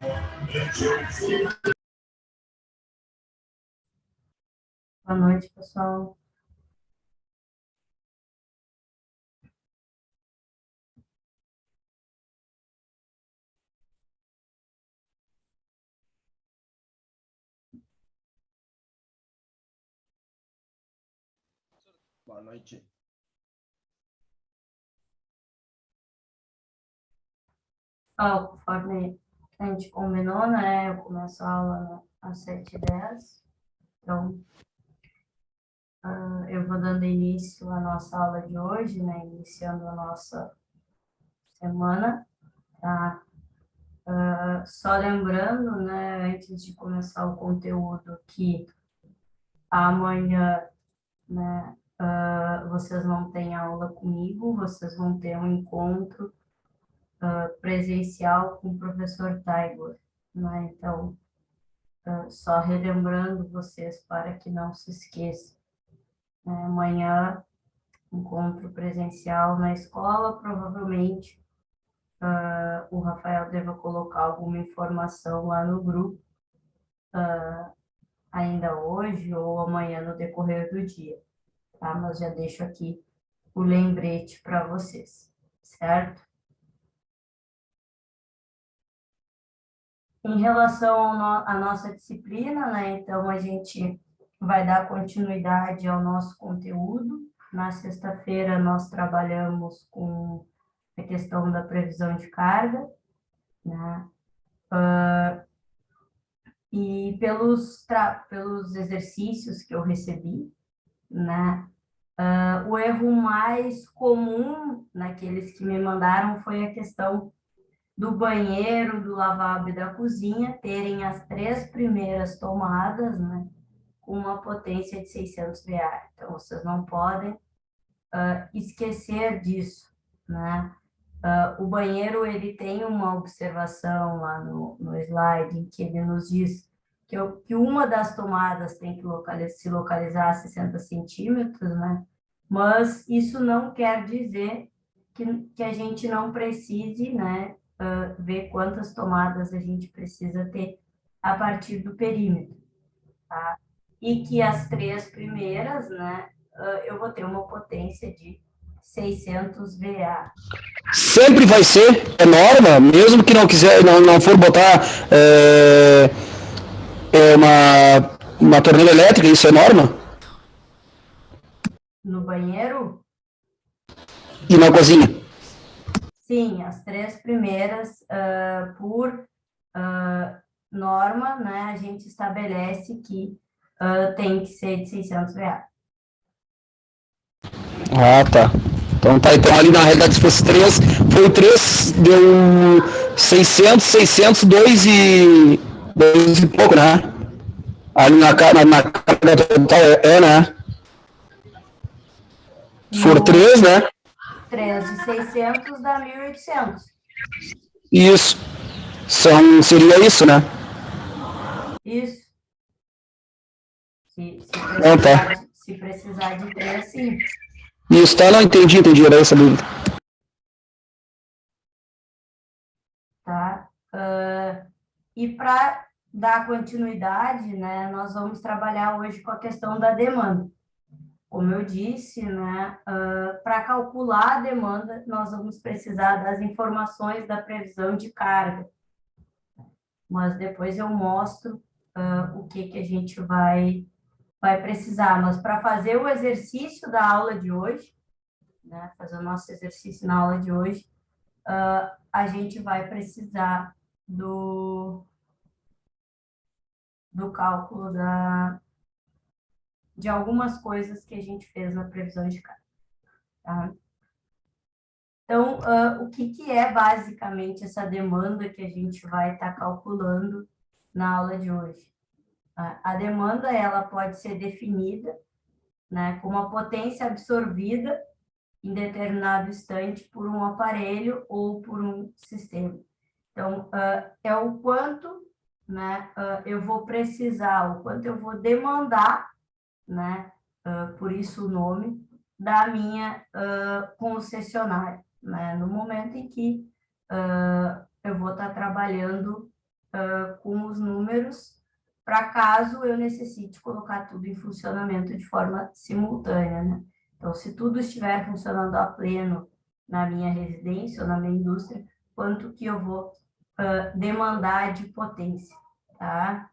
Boa noite, pessoal. Boa noite. Conforme a gente combinou, né? Eu começo a aula às 7h10. Então, eu vou dando início à nossa aula de hoje, né? Iniciando a nossa semana, tá? Só lembrando, né? Antes de começar o conteúdo, que amanhã, né? Vocês não têm aula comigo, vocês vão ter um encontro presencial com o professor Tiger, né? Então, só relembrando vocês para que não se esqueçam. Amanhã, encontro presencial na escola, provavelmente o Rafael deva colocar alguma informação lá no grupo, ainda hoje ou amanhã no decorrer do dia, tá? Mas já deixo aqui o lembrete para vocês, certo? Em relação à nossa disciplina, né? Então, a gente vai dar continuidade ao nosso conteúdo. Na sexta-feira, nós trabalhamos com a questão da previsão de carga, né? E pelos exercícios que eu recebi, né? O erro mais comum naqueles que me mandaram foi a questão do banheiro, do lavabo e da cozinha terem as 3 primeiras tomadas, né, com uma potência de 600 VA. Então, vocês não podem esquecer disso, né? O banheiro, ele tem uma observação lá no slide, em que ele nos diz que uma das tomadas tem que se localizar a 60 centímetros, né? Mas isso não quer dizer que a gente não precise, né, ver quantas tomadas a gente precisa ter a partir do perímetro, tá? E que as 3 primeiras, né, eu vou ter uma potência de 600 VA. Sempre vai ser, é norma, mesmo que não quiser, não for botar uma torneira elétrica, isso é norma? No banheiro, E na cozinha? sim, as 3 primeiras, por norma, né, a gente estabelece que tem que ser de 600 reais. Ah, tá. Então tá, então ali na realidade se fosse 3, foi 3, deu 600, 2 e pouco, né? Ali na carga total né? Se for 3, né? 3 de 600 dá 1.800. Isso. Seria isso, né? Isso. Se precisar de 3, sim. Isso, tá? Não, entendi, era essa dúvida. Tá? E para dar continuidade, né, nós vamos trabalhar hoje com a questão da demanda. Como eu disse, né, para calcular a demanda, nós vamos precisar das informações da previsão de carga. Mas depois eu mostro o que a gente vai precisar. Mas para fazer o exercício da aula de hoje, né, fazer o nosso exercício na aula de hoje, a gente vai precisar do cálculo de algumas coisas que a gente fez na previsão de carga. Tá? Então, o que é basicamente essa demanda que a gente vai estar calculando na aula de hoje? A demanda, ela pode ser definida, né, como a potência absorvida em determinado instante por um aparelho ou por um sistema. Então, é o quanto, né, eu vou precisar, o quanto eu vou demandar, né, por isso o nome, da minha concessionária, né, no momento em que eu vou estar trabalhando com os números, para caso eu necessite colocar tudo em funcionamento de forma simultânea, né? Então, se tudo estiver funcionando a pleno na minha residência ou na minha indústria, quanto que eu vou demandar de potência, tá?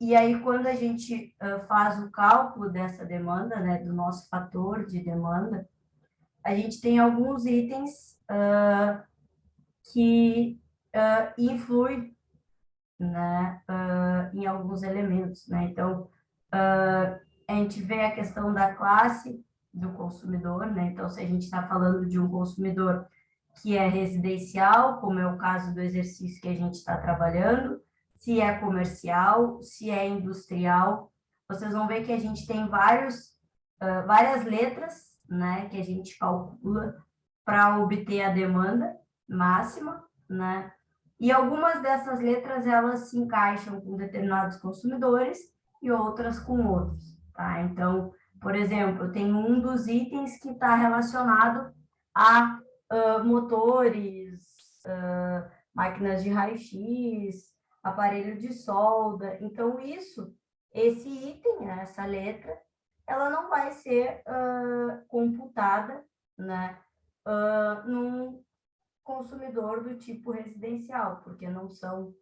E aí, quando a gente faz o cálculo dessa demanda, né, do nosso fator de demanda, a gente tem alguns itens que influem, né, em alguns elementos, né? Então, a gente vê a questão da classe do consumidor, né? Então, se a gente está falando de um consumidor que é residencial, como é o caso do exercício que a gente está trabalhando, se é comercial, se é industrial, vocês vão ver que a gente tem várias letras, né, que a gente calcula para obter a demanda máxima, né? E algumas dessas letras elas se encaixam com determinados consumidores e outras com outros, tá? Então, por exemplo, tem um dos itens que está relacionado a motores, máquinas de raio-x, aparelho de solda. Então, esse item, essa letra, ela não vai ser computada, né, num consumidor do tipo residencial, porque não são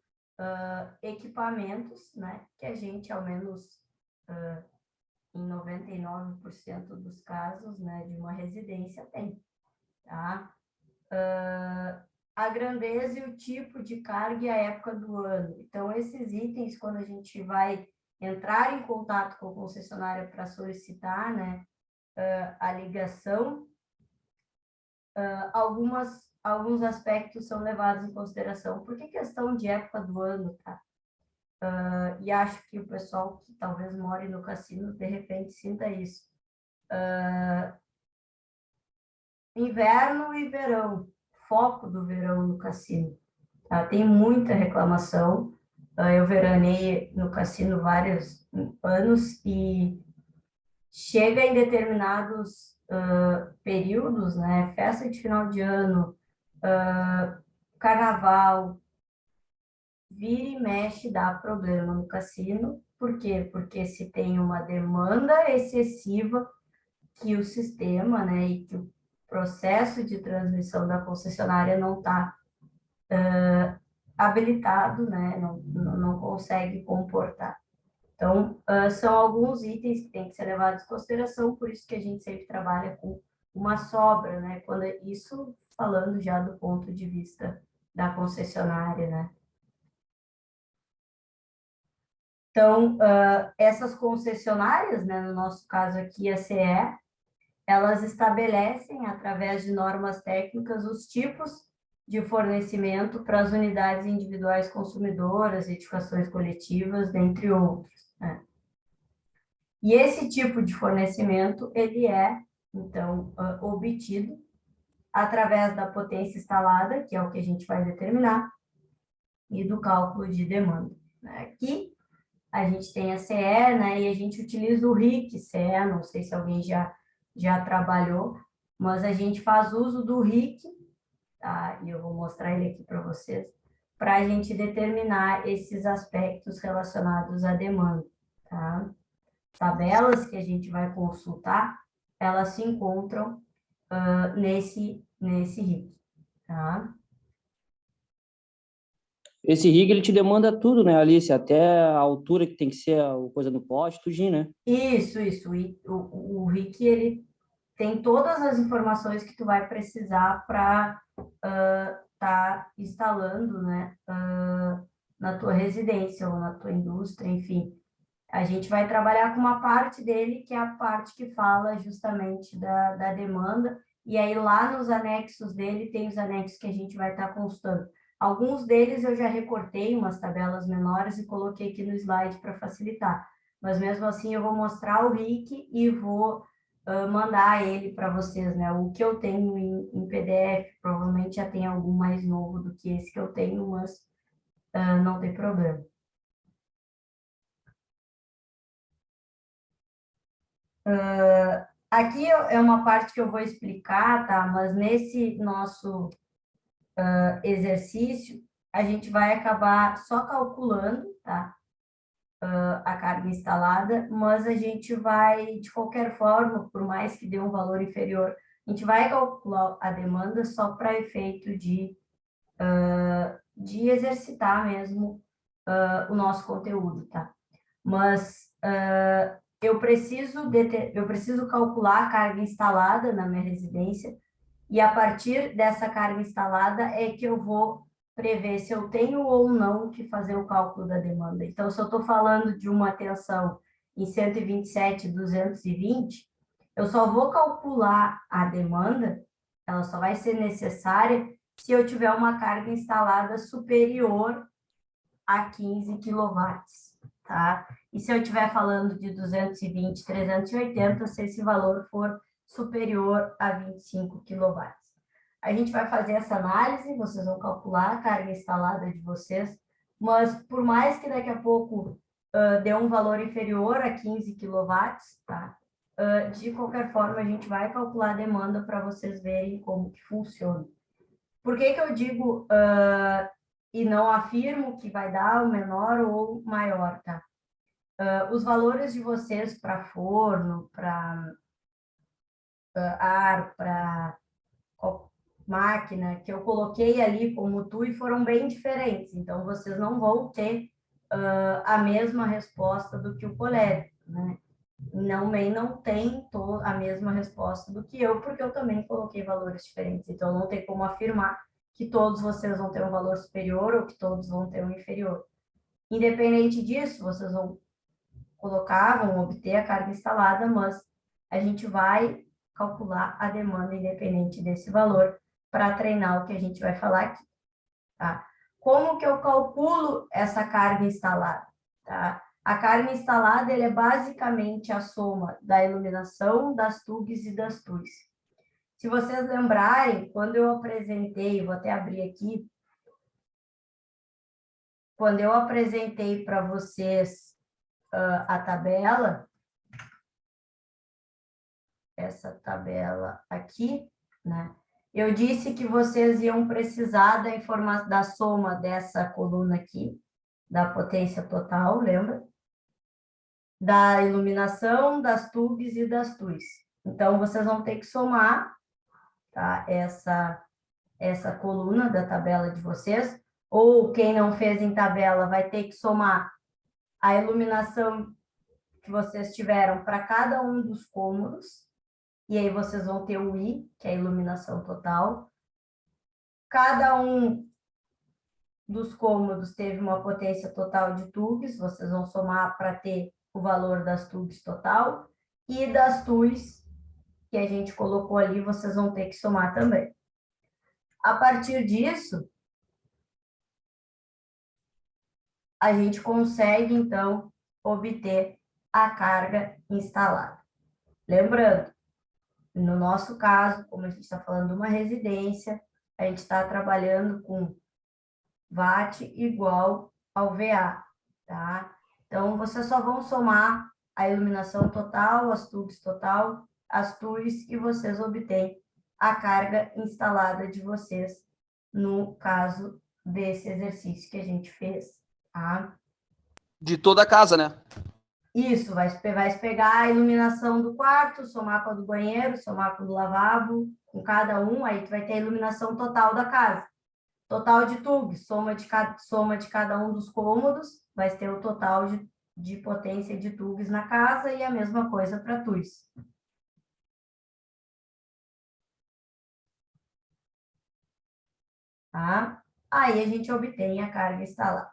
equipamentos, né, que a gente, ao menos em 99% dos casos, né, de uma residência tem, tá? A grandeza e o tipo de carga e a época do ano. Então, esses itens, quando a gente vai entrar em contato com a concessionária para solicitar, né, a ligação, alguns aspectos são levados em consideração. Por que questão de época do ano, tá? E acho que o pessoal que talvez more no cassino, de repente, sinta isso. Inverno e verão, foco do verão no cassino. Tá? Tem muita reclamação. Eu veranei no cassino vários anos e chega em determinados períodos, né? Festa de final de ano, carnaval, vira e mexe dá problema no cassino. Por quê? Porque se tem uma demanda excessiva que o sistema, né, e que o processo de transmissão da concessionária não está habilitado, né, não consegue comportar. Então, são alguns itens que têm que ser levados em consideração, por isso que a gente sempre trabalha com uma sobra, né, quando isso falando já do ponto de vista da concessionária, né. Então, essas concessionárias, né, no nosso caso aqui a CE, elas estabelecem, através de normas técnicas, os tipos de fornecimento para as unidades individuais consumidoras, edificações coletivas, dentre outros, né? E esse tipo de fornecimento, ele é, então, obtido através da potência instalada, que é o que a gente vai determinar, e do cálculo de demanda, né? Aqui, a gente tem a CE, né, e a gente utiliza o RIC CE, não sei se alguém já trabalhou, mas a gente faz uso do RIC, tá? E eu vou mostrar ele aqui para vocês, para a gente determinar esses aspectos relacionados à demanda, tá? Tabelas que a gente vai consultar, elas se encontram nesse RIC, tá? Esse rig, ele te demanda tudo, né, Alice? Até a altura que tem que ser a coisa do poste, tudinho, né? Isso. O RIC, ele tem todas as informações que tu vai precisar para tá instalando, né, na tua residência ou na tua indústria, enfim. A gente vai trabalhar com uma parte dele, que é a parte que fala justamente da demanda, e aí lá nos anexos dele, tem os anexos que a gente vai estar consultando. Alguns deles eu já recortei umas tabelas menores e coloquei aqui no slide para facilitar, mas mesmo assim eu vou mostrar o RIC e vou mandar ele para vocês, né? O que eu tenho em PDF, provavelmente já tem algum mais novo do que esse que eu tenho, mas não tem problema. Aqui é uma parte que eu vou explicar, tá? Mas nesse nosso exercício, a gente vai acabar só calculando, tá? A carga instalada, mas a gente vai, de qualquer forma, por mais que dê um valor inferior, a gente vai calcular a demanda só para efeito de exercitar mesmo o nosso conteúdo, tá? Mas eu preciso calcular a carga instalada na minha residência e a partir dessa carga instalada é que eu vou prever se eu tenho ou não que fazer o cálculo da demanda. Então, se eu estou falando de uma tensão em 127, 220, eu só vou calcular a demanda, ela só vai ser necessária se eu tiver uma carga instalada superior a 15 quilowatts, tá? E se eu estiver falando de 220, 380, se esse valor for superior a 25 quilowatts. A gente vai fazer essa análise, vocês vão calcular a carga instalada de vocês, mas por mais que daqui a pouco dê um valor inferior a 15 quilowatts, tá? De qualquer forma, a gente vai calcular a demanda para vocês verem como que funciona. Por que que eu digo e não afirmo que vai dar o menor ou maior, tá? Os valores de vocês para forno, para ar, para máquina, que eu coloquei ali como TUI, foram bem diferentes. Então, vocês não vão ter a mesma resposta do que o colérico, né? Não tem a mesma resposta do que eu, porque eu também coloquei valores diferentes. Então, não tem como afirmar que todos vocês vão ter um valor superior ou que todos vão ter um inferior. Independente disso, vocês vão colocar, vão obter a carga instalada, mas a gente vai calcular a demanda independente desse valor para treinar o que a gente vai falar aqui, tá? Como que eu calculo essa carga instalada, tá? A carga instalada, ele é basicamente a soma da iluminação, das TUGs e das TUIs. Se vocês lembrarem, quando eu apresentei, vou até abrir aqui, quando eu apresentei para vocês a tabela, essa tabela aqui, né? Eu disse que vocês iam precisar da informação da soma dessa coluna aqui, da potência total, lembra? Da iluminação, das TUGs e das TUIs. Então, vocês vão ter que somar, tá? Essa coluna da tabela de vocês, ou quem não fez em tabela vai ter que somar a iluminação que vocês tiveram para cada um dos cômodos, e aí vocês vão ter o I, que é a iluminação total. Cada um dos cômodos teve uma potência total de TUGs, vocês vão somar para ter o valor das TUGs total, e das TUIs, que a gente colocou ali, vocês vão ter que somar também. A partir disso, a gente consegue, então, obter a carga instalada. Lembrando, no nosso caso, como a gente está falando de uma residência, a gente está trabalhando com watt igual ao VA, tá? Então, vocês só vão somar a iluminação total, as TUGs total, as TUIs, e vocês obtêm a carga instalada de vocês no caso desse exercício que a gente fez, tá? De toda a casa, né? Isso, vai pegar a iluminação do quarto, somar com a do banheiro, somar com a do lavabo, com cada um, aí tu vai ter a iluminação total da casa. Total de TUGs, soma de cada um dos cômodos, vai ter o total de potência de TUGs na casa e a mesma coisa para TUIs. Tá? Aí a gente obtém a carga instalada.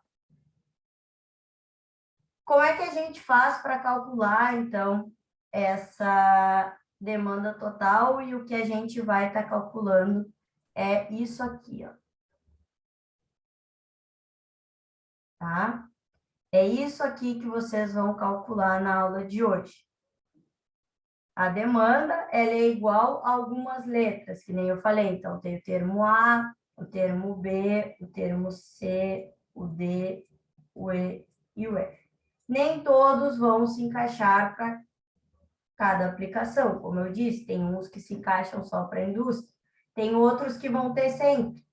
Como é que a gente faz para calcular, então, essa demanda total? E o que a gente vai estar calculando é isso aqui, ó. Tá? É isso aqui que vocês vão calcular na aula de hoje. A demanda, ela é igual a algumas letras, que nem eu falei. Então, tem o termo A, o termo B, o termo C, o D, o E e o F. Nem todos vão se encaixar para cada aplicação. Como eu disse, tem uns que se encaixam só para a indústria. Tem outros que vão ter sempre.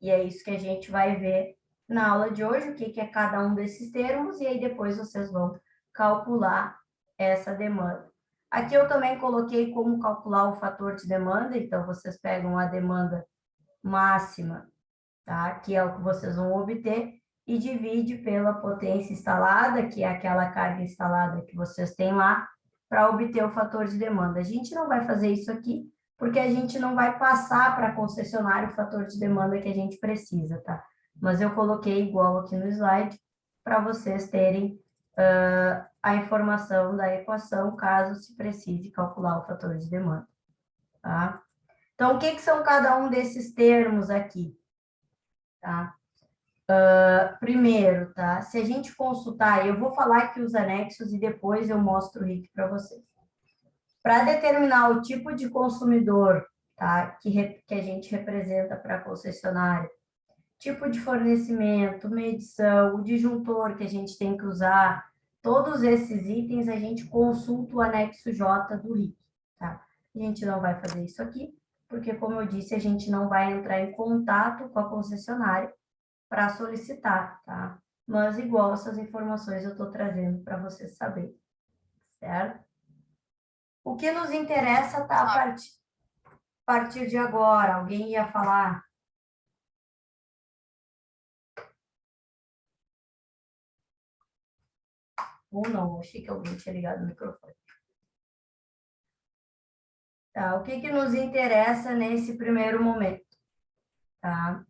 E é isso que a gente vai ver na aula de hoje, o que é cada um desses termos, e aí depois vocês vão calcular essa demanda. Aqui eu também coloquei como calcular o fator de demanda, então vocês pegam a demanda máxima, tá? Que é o que vocês vão obter, e divide pela potência instalada, que é aquela carga instalada que vocês têm lá, para obter o fator de demanda. A gente não vai fazer isso aqui, porque a gente não vai passar para a concessionária o fator de demanda que a gente precisa, tá? Mas eu coloquei igual aqui no slide, para vocês terem a informação da equação, caso se precise calcular o fator de demanda, tá? Então, o que são cada um desses termos aqui? Tá? Primeiro, tá? Se a gente consultar, eu vou falar aqui os anexos e depois eu mostro o RIC para vocês. Para determinar o tipo de consumidor, tá? Que a gente representa para a concessionária, tipo de fornecimento, medição, o disjuntor que a gente tem que usar, todos esses itens a gente consulta o anexo J do RIC, tá? A gente não vai fazer isso aqui, porque, como eu disse, a gente não vai entrar em contato com a concessionária para solicitar, tá? Mas, igual, essas informações eu estou trazendo para vocês saberem, certo? O que nos interessa tá a partir de agora. Alguém ia falar? Ou não, achei que alguém tinha ligado o microfone. Tá, o que nos interessa nesse primeiro momento? Tá?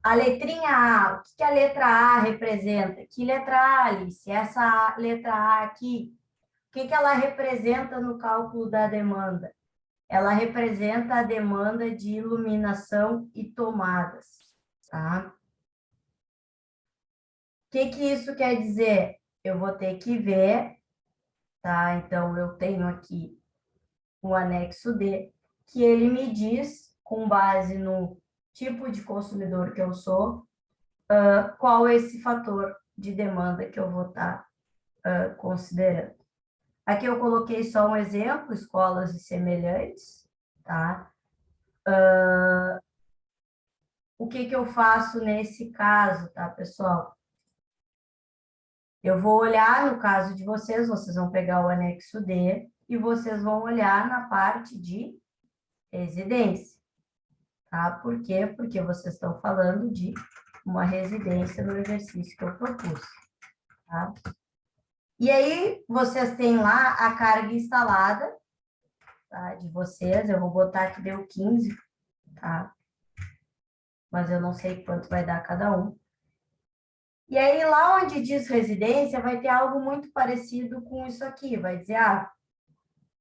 A letrinha A, o que a letra A representa? Que letra A, Alice? Essa letra A aqui, o que ela representa no cálculo da demanda? Ela representa a demanda de iluminação e tomadas, tá? O que isso quer dizer? Eu vou ter que ver, tá? Então, eu tenho aqui o anexo D, que ele me diz, com base no tipo de consumidor que eu sou, qual é esse fator de demanda que eu vou estar considerando. Aqui eu coloquei só um exemplo, escolas e semelhantes, tá? O que eu faço nesse caso, tá, pessoal? Eu vou olhar, no caso de vocês vão pegar o anexo D e vocês vão olhar na parte de residência, tá? Por quê? Porque vocês estão falando de uma residência no exercício que eu propus, tá? E aí, vocês têm lá a carga instalada, tá? De vocês, eu vou botar que deu 15, tá? Mas eu não sei quanto vai dar cada um. E aí, lá onde diz residência, vai ter algo muito parecido com isso aqui. Vai dizer,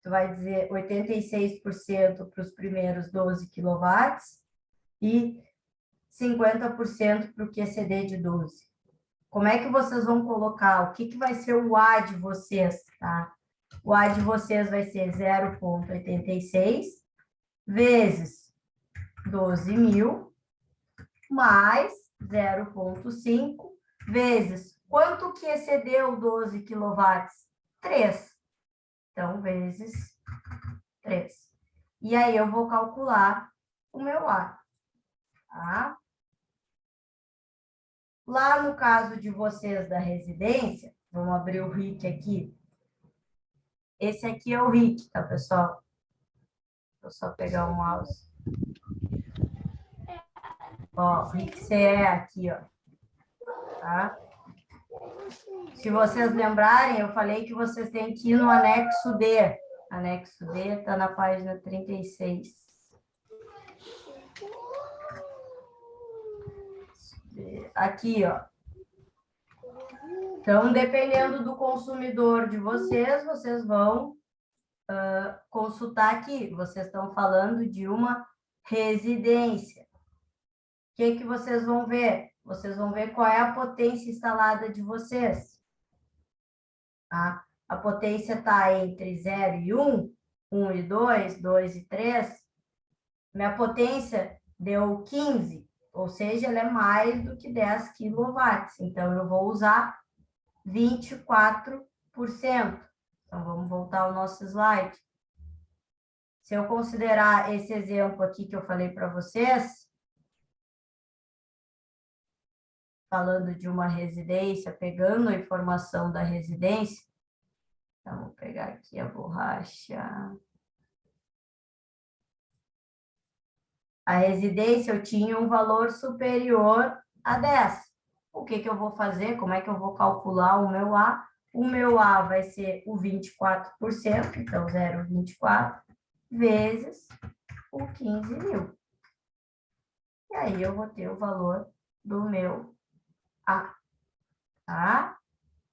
tu vai dizer 86% para os primeiros 12 kW e 50% para o QCD de 12. Como é que vocês vão colocar? O que vai ser o A de vocês, tá? O A de vocês vai ser 0,86 vezes 12.000 mais 0,5 vezes quanto que excedeu 12 kW? 3. Então, vezes 3. E aí, eu vou calcular o meu A, tá? Lá no caso de vocês da residência, vamos abrir o RIC aqui. Esse aqui é o RIC, tá, pessoal? Vou só pegar o mouse. Ó, RIC-CE aqui, ó. Tá? Se vocês lembrarem, eu falei que vocês têm que ir no anexo D. Anexo D está na página 36. Aqui, ó. Então, dependendo do consumidor de vocês, vocês vão consultar aqui. Vocês estão falando de uma residência. O que vocês vão ver? Vocês vão ver qual é a potência instalada de vocês. Tá? A potência está entre 0 e 1, 1 e 2, 2 e 3. Minha potência deu 15, ou seja, ela é mais do que 10 kW. Então, eu vou usar 24%. Então, vamos voltar ao nosso slide. Se eu considerar esse exemplo aqui que eu falei para vocês, falando de uma residência, pegando a informação da residência, então, vou pegar aqui a borracha. A residência, eu tinha um valor superior a 10. O que que eu vou fazer? Como é que eu vou calcular o meu A? O meu A vai ser o 24%, então 0,24 vezes o 15 mil. E aí eu vou ter o valor do meu A, tá?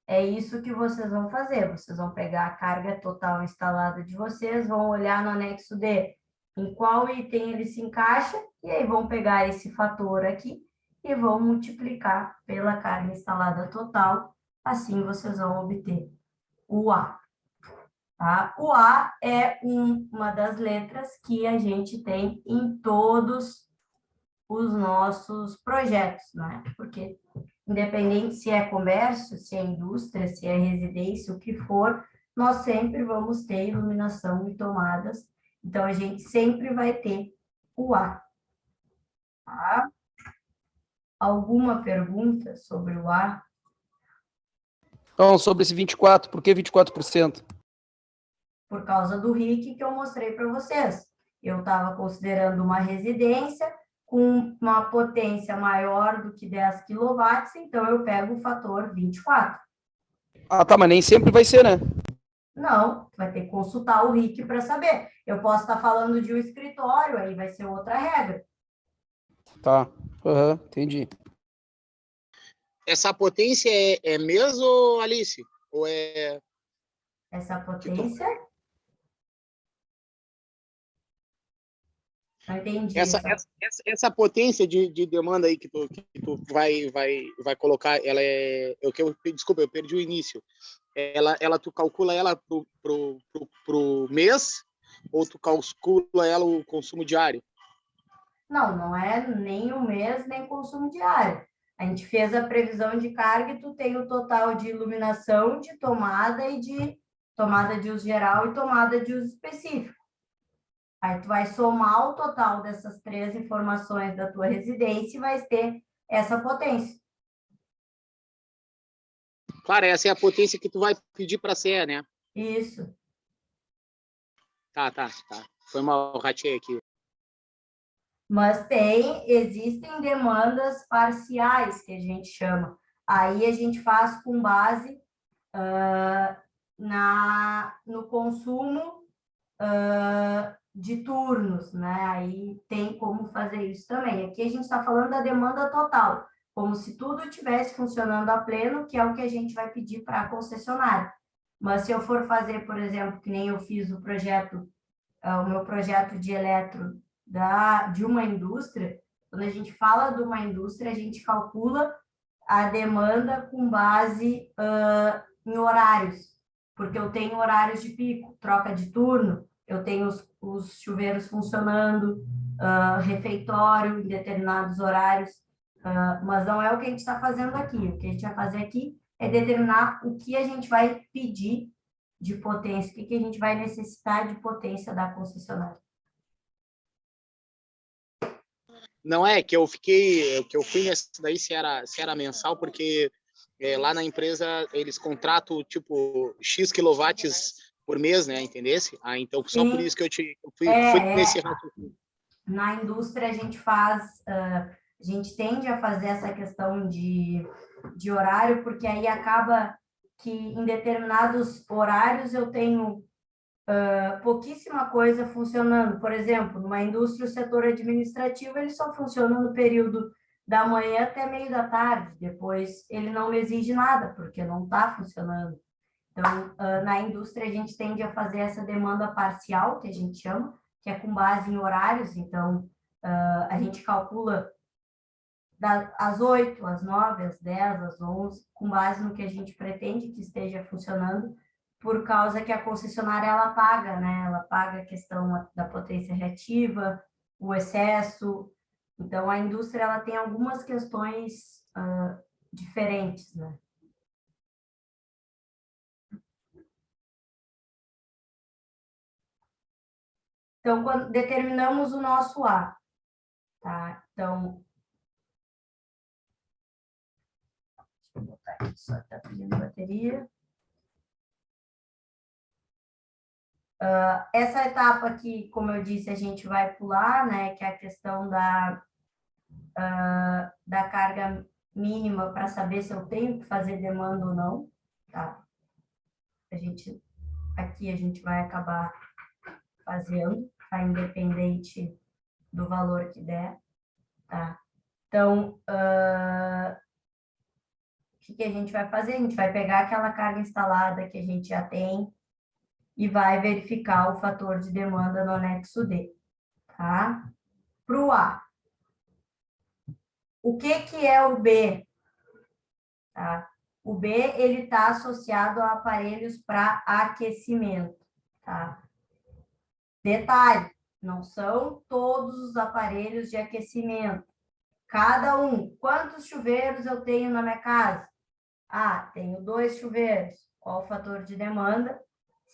É isso que vocês vão fazer. Vocês vão pegar a carga total instalada de vocês, vão olhar no anexo D em qual item ele se encaixa, e aí vão pegar esse fator aqui e vão multiplicar pela carga instalada total. Assim vocês vão obter o A. Tá? O A é uma das letras que a gente tem em todos os nossos projetos, né? Porque independente se é comércio, se é indústria, se é residência, o que for, nós sempre vamos ter iluminação e tomadas. Então, a gente sempre vai ter o A. Tá? Alguma pergunta sobre o A? Então, sobre esse 24, por que 24%? Por causa do RIC que eu mostrei para vocês. Eu estava considerando uma residência com uma potência maior do que 10 quilowatts, então eu pego o fator 24. Ah, tá, mas nem sempre vai ser, né? Não, vai ter que consultar o RIC para saber. Eu posso estar falando de um escritório, aí vai ser outra regra. Tá, entendi. Essa potência é mesmo, Alice? Ou é... Essa potência... Não entendi. Essa potência de demanda aí que tu vai colocar, ela é... Desculpa, eu perdi o início. Tu calcula ela pro mês ou tu calcula ela o consumo diário? Não, não é nem o mês, nem consumo diário. A gente fez a previsão de carga e tu tem o total de iluminação, de tomada e de tomada de uso geral e tomada de uso específico. Aí tu vai somar o total dessas três informações da tua residência e vai ter essa potência. Claro, essa é a potência que tu vai pedir para ser, né? Isso. Tá. Foi mal, ratei aqui. Mas existem demandas parciais, que a gente chama. Aí a gente faz com base no consumo de turnos, né? Aí tem como fazer isso também. Aqui a gente está falando da demanda total, como se tudo estivesse funcionando a pleno, que é o que a gente vai pedir para a concessionária. Mas se eu for fazer, por exemplo, que nem eu fiz o meu projeto de eletro de uma indústria, quando a gente fala de uma indústria, a gente calcula a demanda com base em horários, porque eu tenho horários de pico, troca de turno, eu tenho os chuveiros funcionando, refeitório em determinados horários, mas não é o que a gente está fazendo aqui. O que a gente vai fazer aqui é determinar o que a gente vai pedir de potência, o que a gente vai necessitar de potência da concessionária. Não é que eu fui nessa daí se era mensal, porque lá na empresa eles contratam tipo X quilowatts por mês, né? Entendesse? Então só Sim. por isso que eu fui nesse raciocínio. Na indústria a gente faz, a gente tende a fazer essa questão de horário, porque aí acaba que em determinados horários eu tenho pouquíssima coisa funcionando. Por exemplo, numa indústria, o setor administrativo ele só funciona no período da manhã até meio da tarde. Depois ele não me exige nada, porque não está funcionando. Então, na indústria, a gente tende a fazer essa demanda parcial, que a gente chama, que é com base em horários. Então, a gente calcula às 8, às 9, às 10, às 11, com base no que a gente pretende que esteja funcionando, por causa que a concessionária ela paga, né? Ela paga a questão da potência reativa, o excesso. Então, a indústria ela tem algumas questões diferentes, né? Então, quando determinamos o nosso A, tá? Então, deixa eu botar aqui, só está pedindo bateria. Essa etapa aqui, como eu disse, a gente vai pular, né? Que é a questão da carga mínima para saber se eu tenho que fazer demanda ou não, tá? Aqui a gente vai acabar fazendo, tá? Independente do valor que der, tá? Então, o que a gente vai fazer? A gente vai pegar aquela carga instalada que a gente já tem e vai verificar o fator de demanda no anexo D, tá? Para o A. O que é o B? Tá? O B, ele está associado a aparelhos para aquecimento, tá? Detalhe, não são todos os aparelhos de aquecimento. Cada um. Quantos chuveiros eu tenho na minha casa? Ah, tenho 2 chuveiros. Qual o fator de demanda?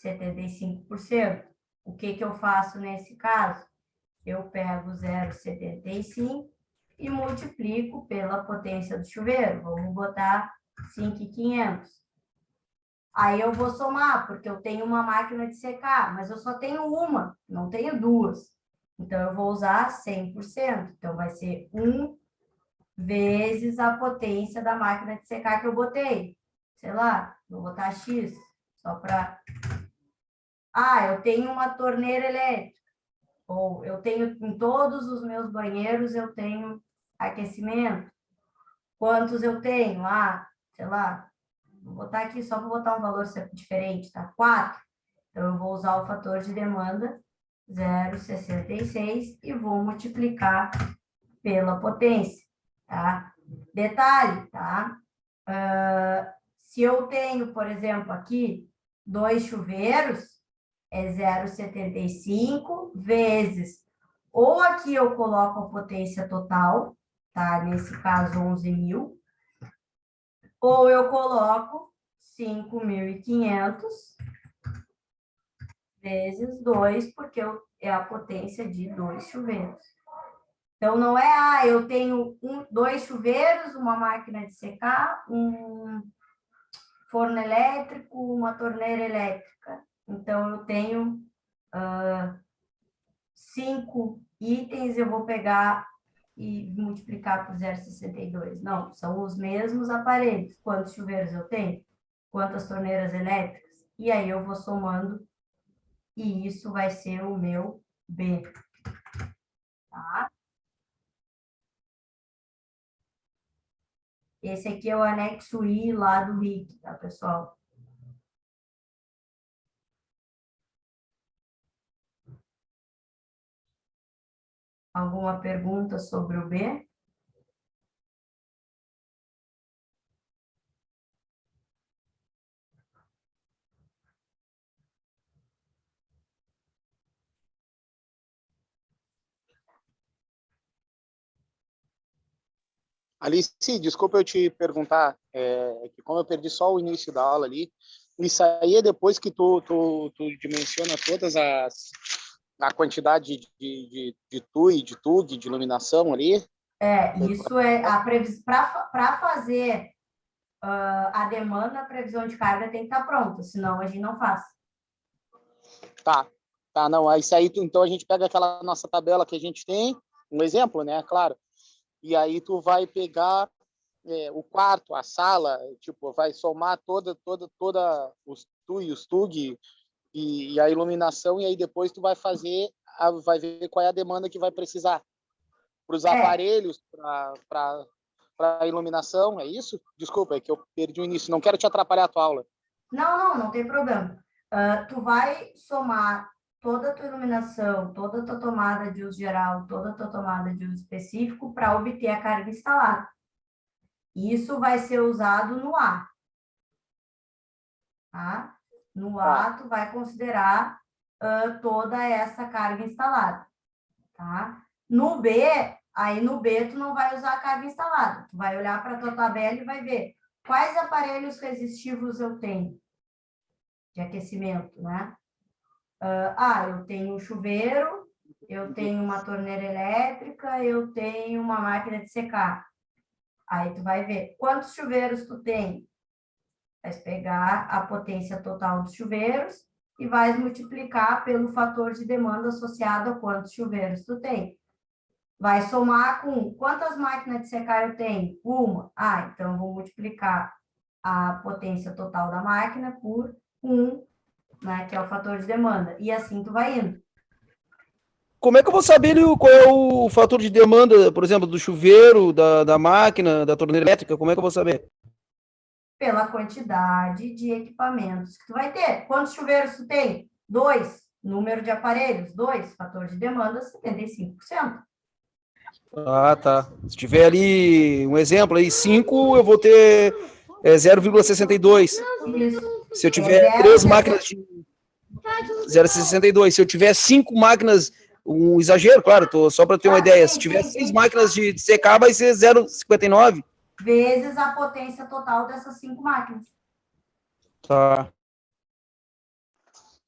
75%. O que eu faço nesse caso? Eu pego 0,75 e multiplico pela potência do chuveiro. Vamos botar 5.500. Aí eu vou somar, porque eu tenho uma máquina de secar, mas eu só tenho uma, não tenho duas. Então, eu vou usar 100%. Então, vai ser 1 vezes a potência da máquina de secar que eu botei. Sei lá, vou botar X, só para... Ah, eu tenho uma torneira elétrica. Ou eu tenho, em todos os meus banheiros, eu tenho aquecimento. Quantos eu tenho? Ah, sei lá, vou botar aqui só para botar um valor diferente, tá? 4. Então, eu vou usar o fator de demanda 0,66 e vou multiplicar pela potência, tá? Detalhe, tá? Se eu tenho, por exemplo, aqui, 2 chuveiros, é 0,75 vezes, ou aqui eu coloco a potência total, tá? Nesse caso, 11.000, ou eu coloco 5.500 vezes 2, porque é a potência de 2 chuveiros. Então, não é, eu tenho 2 chuveiros, uma máquina de secar, um forno elétrico, uma torneira elétrica. Então, eu tenho 5 itens, eu vou pegar e multiplicar por 0,62. Não, são os mesmos aparelhos. Quantos chuveiros eu tenho? Quantas torneiras elétricas? E aí eu vou somando e isso vai ser o meu B. Tá? Esse aqui é o anexo I lá do RIC, tá, pessoal? Alguma pergunta sobre o B? Alice, desculpa eu te perguntar, que como eu perdi só o início da aula ali, isso aí é depois que tu dimensiona todas a quantidade de TUI, de TUG, de iluminação ali? Isso é a previsão para fazer a demanda, a previsão de carga tem que estar pronta, senão a gente não faz. Tá, não, aí isso aí, então a gente pega aquela nossa tabela que a gente tem, um exemplo, né, claro, e aí tu vai pegar o quarto, a sala, tipo, vai somar toda os TUI e os TUG e a iluminação, e aí depois tu vai vai ver qual é a demanda que vai precisar para os aparelhos, para a iluminação, é isso? Desculpa, é que eu perdi o início, não quero te atrapalhar a tua aula. Não tem problema. Tu vai somar toda a tua iluminação, toda a tua tomada de uso geral, toda a tua tomada de uso específico para obter a carga instalada. Isso vai ser usado no A. Tá? No A, tu vai considerar toda essa carga instalada. Tá? No B, aí no B tu não vai usar a carga instalada. Tu vai olhar para a tua tabela e vai ver quais aparelhos resistivos eu tenho de aquecimento, né? Eu tenho um chuveiro, eu tenho uma torneira elétrica, eu tenho uma máquina de secar. Aí tu vai ver quantos chuveiros tu tem. Vai pegar a potência total dos chuveiros e vai multiplicar pelo fator de demanda associado a quantos chuveiros tu tem. Vai somar com quantas máquinas de secar eu tenho? Uma. Então eu vou multiplicar a potência total da máquina por 1, né, que é o fator de demanda. E assim tu vai indo. Como é que eu vou saber qual é o fator de demanda, por exemplo, do chuveiro, da máquina, da torneira elétrica? Como é que eu vou saber? Pela quantidade de equipamentos que tu vai ter. Quantos chuveiros tu tem? 2. Número de aparelhos? 2. Fator de demanda, 75%. Ah, tá. Se tiver ali um exemplo aí, 5, eu vou ter 0,62. Isso. Se eu tiver 3 máquinas de 0,62. Se eu tiver 5 máquinas, um exagero, claro, só para ter uma ideia. Se tiver 6 máquinas de secar, vai ser 0,59. Vezes a potência total dessas 5 máquinas. Tá.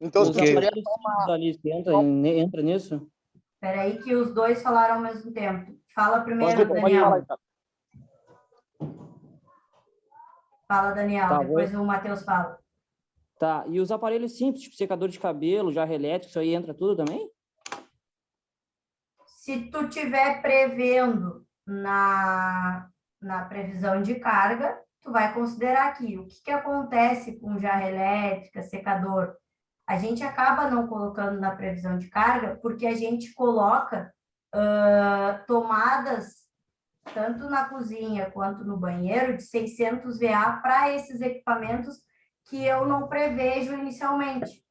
Então, Os aparelhos ali entra nisso? Espera aí que os dois falaram ao mesmo tempo. Fala primeiro, Pode Daniel. falar, então. Fala, Daniel. Tá, Depois o Matheus fala. Tá, e os aparelhos simples, tipo secador de cabelo, jarro elétrico, isso aí entra tudo também? Se tu tiver prevendo na previsão de carga, tu vai considerar aqui. O que acontece com jarra elétrica, secador? A gente acaba não colocando na previsão de carga porque a gente coloca tomadas tanto na cozinha quanto no banheiro de 600 VA para esses equipamentos que eu não prevejo inicialmente.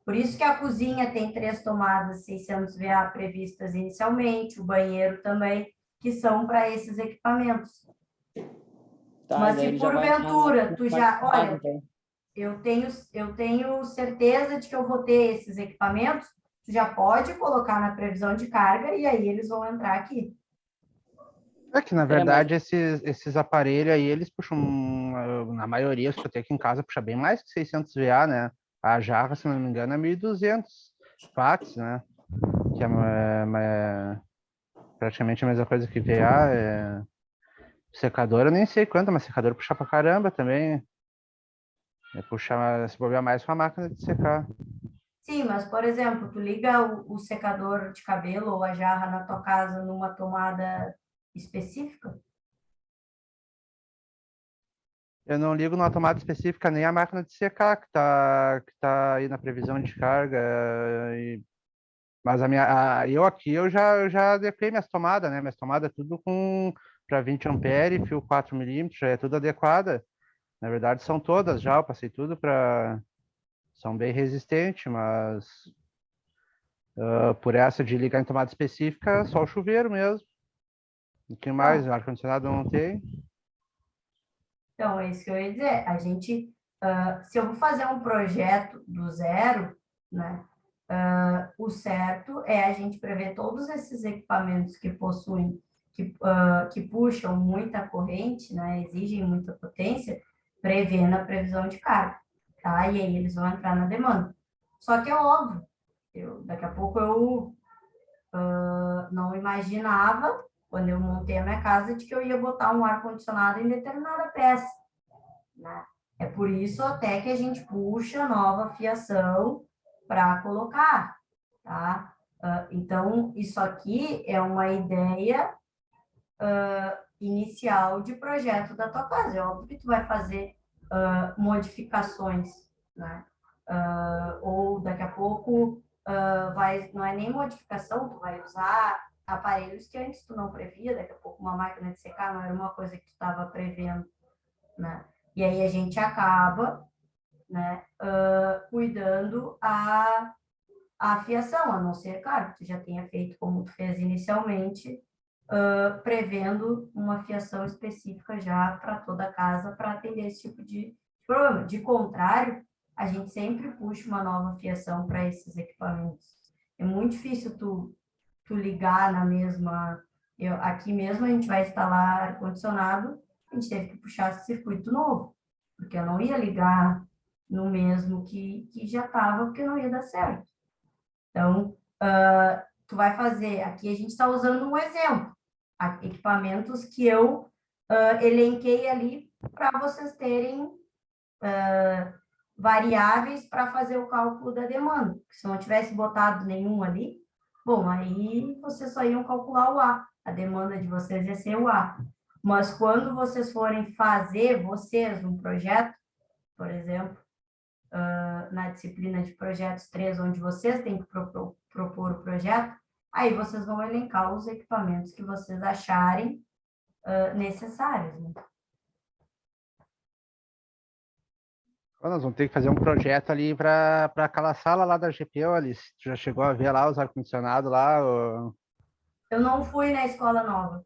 Por isso que a cozinha tem 3 tomadas 600 VA previstas inicialmente, o banheiro também, que são para esses equipamentos. Tá, Mas daí se ele já vai porventura tu já, parte olha, então. eu tenho certeza de que eu vou ter esses equipamentos, tu já pode colocar na previsão de carga e aí eles vão entrar aqui. É que, na verdade, esses aparelhos aí, eles puxam, na maioria, se eu tenho aqui em casa, puxa bem mais que 600 VA, né? A jarra, se não me engano, é 1.200 watts, né? Que é praticamente a mesma coisa que VA. Secador, eu nem sei quanto, mas secador puxa pra caramba também. Puxar, se bobear mais com a máquina de secar. Sim, mas, por exemplo, tu liga o secador de cabelo ou a jarra na tua casa numa tomada específica? Eu não ligo numa tomada específica nem a máquina de secar, que tá aí na previsão de carga. Mas eu já adequei minhas tomadas, né? Minhas tomadas tudo para 20 ampere, fio 4 milímetros, já é tudo adequada. Na verdade, são todas já, eu passei tudo para... São bem resistentes, mas por essa de ligar em tomada específica, só o chuveiro mesmo. O que mais? O ar-condicionado não tem. Então, é isso que eu ia dizer. A gente, se eu vou fazer um projeto do zero, né? O certo é a gente prever todos esses equipamentos que possuem, que puxam muita corrente, né? Exigem muita potência, prever na previsão de carga, tá? E aí eles vão entrar na demanda. Só que é óbvio, daqui a pouco eu não imaginava, quando eu montei a minha casa, de que eu ia botar um ar-condicionado em determinada peça, né? É por isso até que a gente puxa nova fiação para colocar, tá? Então, isso aqui é uma ideia inicial de projeto da tua casa. É óbvio que tu vai fazer modificações, né? Ou daqui a pouco não é nem modificação, tu vai usar aparelhos que antes tu não previa, daqui a pouco uma máquina de secar não era uma coisa que tu estava prevendo, né? E aí a gente acaba, né, cuidando a fiação, a não ser, claro, que tu já tenha feito como tu fez inicialmente, prevendo uma fiação específica já para toda a casa para atender esse tipo de problema. De contrário, a gente sempre puxa uma nova fiação para esses equipamentos. É muito difícil tu ligar na mesma... aqui mesmo a gente vai instalar ar-condicionado, a gente teve que puxar circuito novo, porque eu não ia ligar no mesmo que já estava, porque não ia dar certo. Então, tu vai fazer, aqui a gente está usando um exemplo, equipamentos que eu elenquei ali para vocês terem variáveis para fazer o cálculo da demanda. Se não tivesse botado nenhum ali, bom, aí vocês só iam calcular o A, a demanda de vocês ia ser o A. Mas quando vocês forem fazer, um projeto, por exemplo, na disciplina de projetos 3, onde vocês têm que propor o projeto, aí vocês vão elencar os equipamentos que vocês acharem necessários, né? Nós vamos ter que fazer um projeto ali para aquela sala lá da GPU, Alice. Tu já chegou a ver lá os ar-condicionados lá? Eu não fui na escola nova.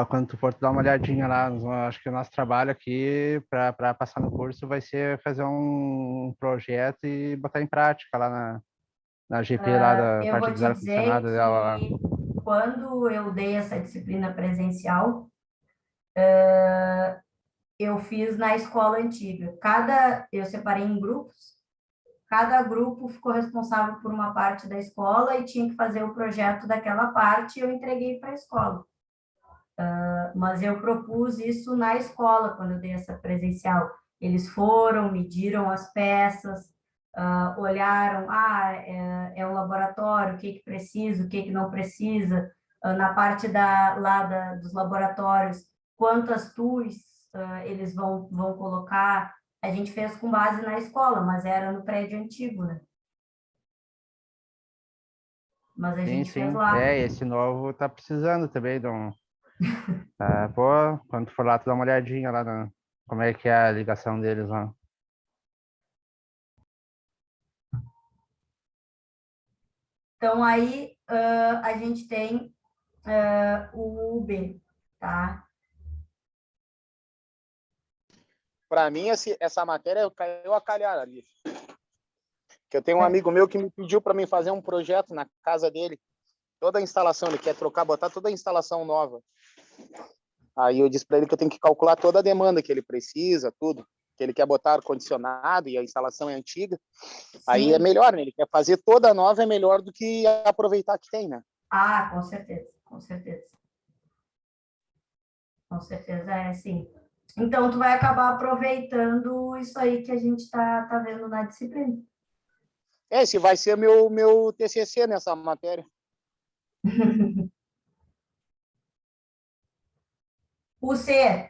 Quando tu for dar uma olhadinha lá, acho que o nosso trabalho aqui para passar no curso vai ser fazer um projeto e botar em prática lá na GP, lá da Eu parte vou dos te dizer ar-condicionados dela lá. que quando eu dei essa disciplina presencial, eu fiz na escola antiga. Eu separei em grupos, cada grupo ficou responsável por uma parte da escola e tinha que fazer o projeto daquela parte e eu entreguei para a escola. Mas eu propus isso na escola, quando eu dei essa presencial. Eles foram, mediram as peças, olharam, é um laboratório, o que precisa, o que não precisa. Na parte dos laboratórios, quantas TUs eles vão colocar. A gente fez com base na escola, mas era no prédio antigo, né? Mas a gente fez lá. Esse novo tá precisando também de um... quando tu for lá, tu dá uma olhadinha lá como é que é a ligação deles lá. Então, aí a gente tem o B, tá? Para mim, essa matéria caiu a calhar ali. Que eu tenho um amigo meu que me pediu para mim fazer um projeto na casa dele. Toda a instalação, ele quer botar toda a instalação nova. Aí eu disse para ele que eu tenho que calcular toda a demanda que ele precisa, tudo. Que ele quer botar ar-condicionado e a instalação é antiga. Sim. Aí é melhor, né? Ele quer fazer toda nova, é melhor do que aproveitar que tem, né? Com certeza, com certeza. Com certeza, sim. Então, tu vai acabar aproveitando isso aí que a gente tá vendo na disciplina. Esse vai ser meu TCC nessa matéria. O C,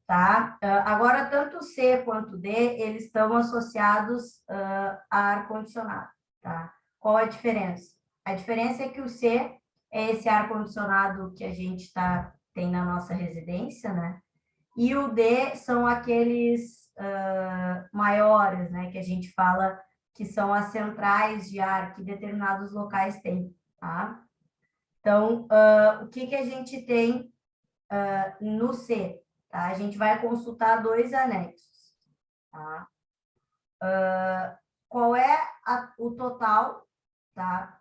tá? Agora, tanto o C quanto o D, eles estão associados a ar-condicionado, tá? Qual a diferença? A diferença é que o C é esse ar-condicionado que a gente tem na nossa residência, né? E o D são aqueles maiores, né? Que a gente fala que são as centrais de ar que determinados locais têm, tá? Então, o que a gente tem no C, tá? A gente vai consultar 2 anexos, tá? Qual é o total, tá?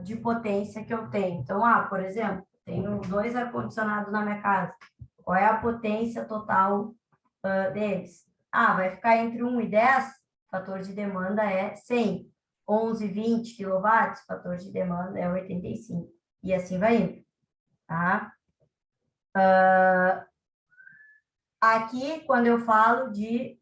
De potência que eu tenho. Então, por exemplo, tenho 2 ar-condicionados na minha casa. Qual é a potência total deles? Vai ficar entre 1 e 10, o fator de demanda é 100. 11, 20 quilowatts, o fator de demanda é 85. E assim vai indo, tá? Aqui, quando eu falo de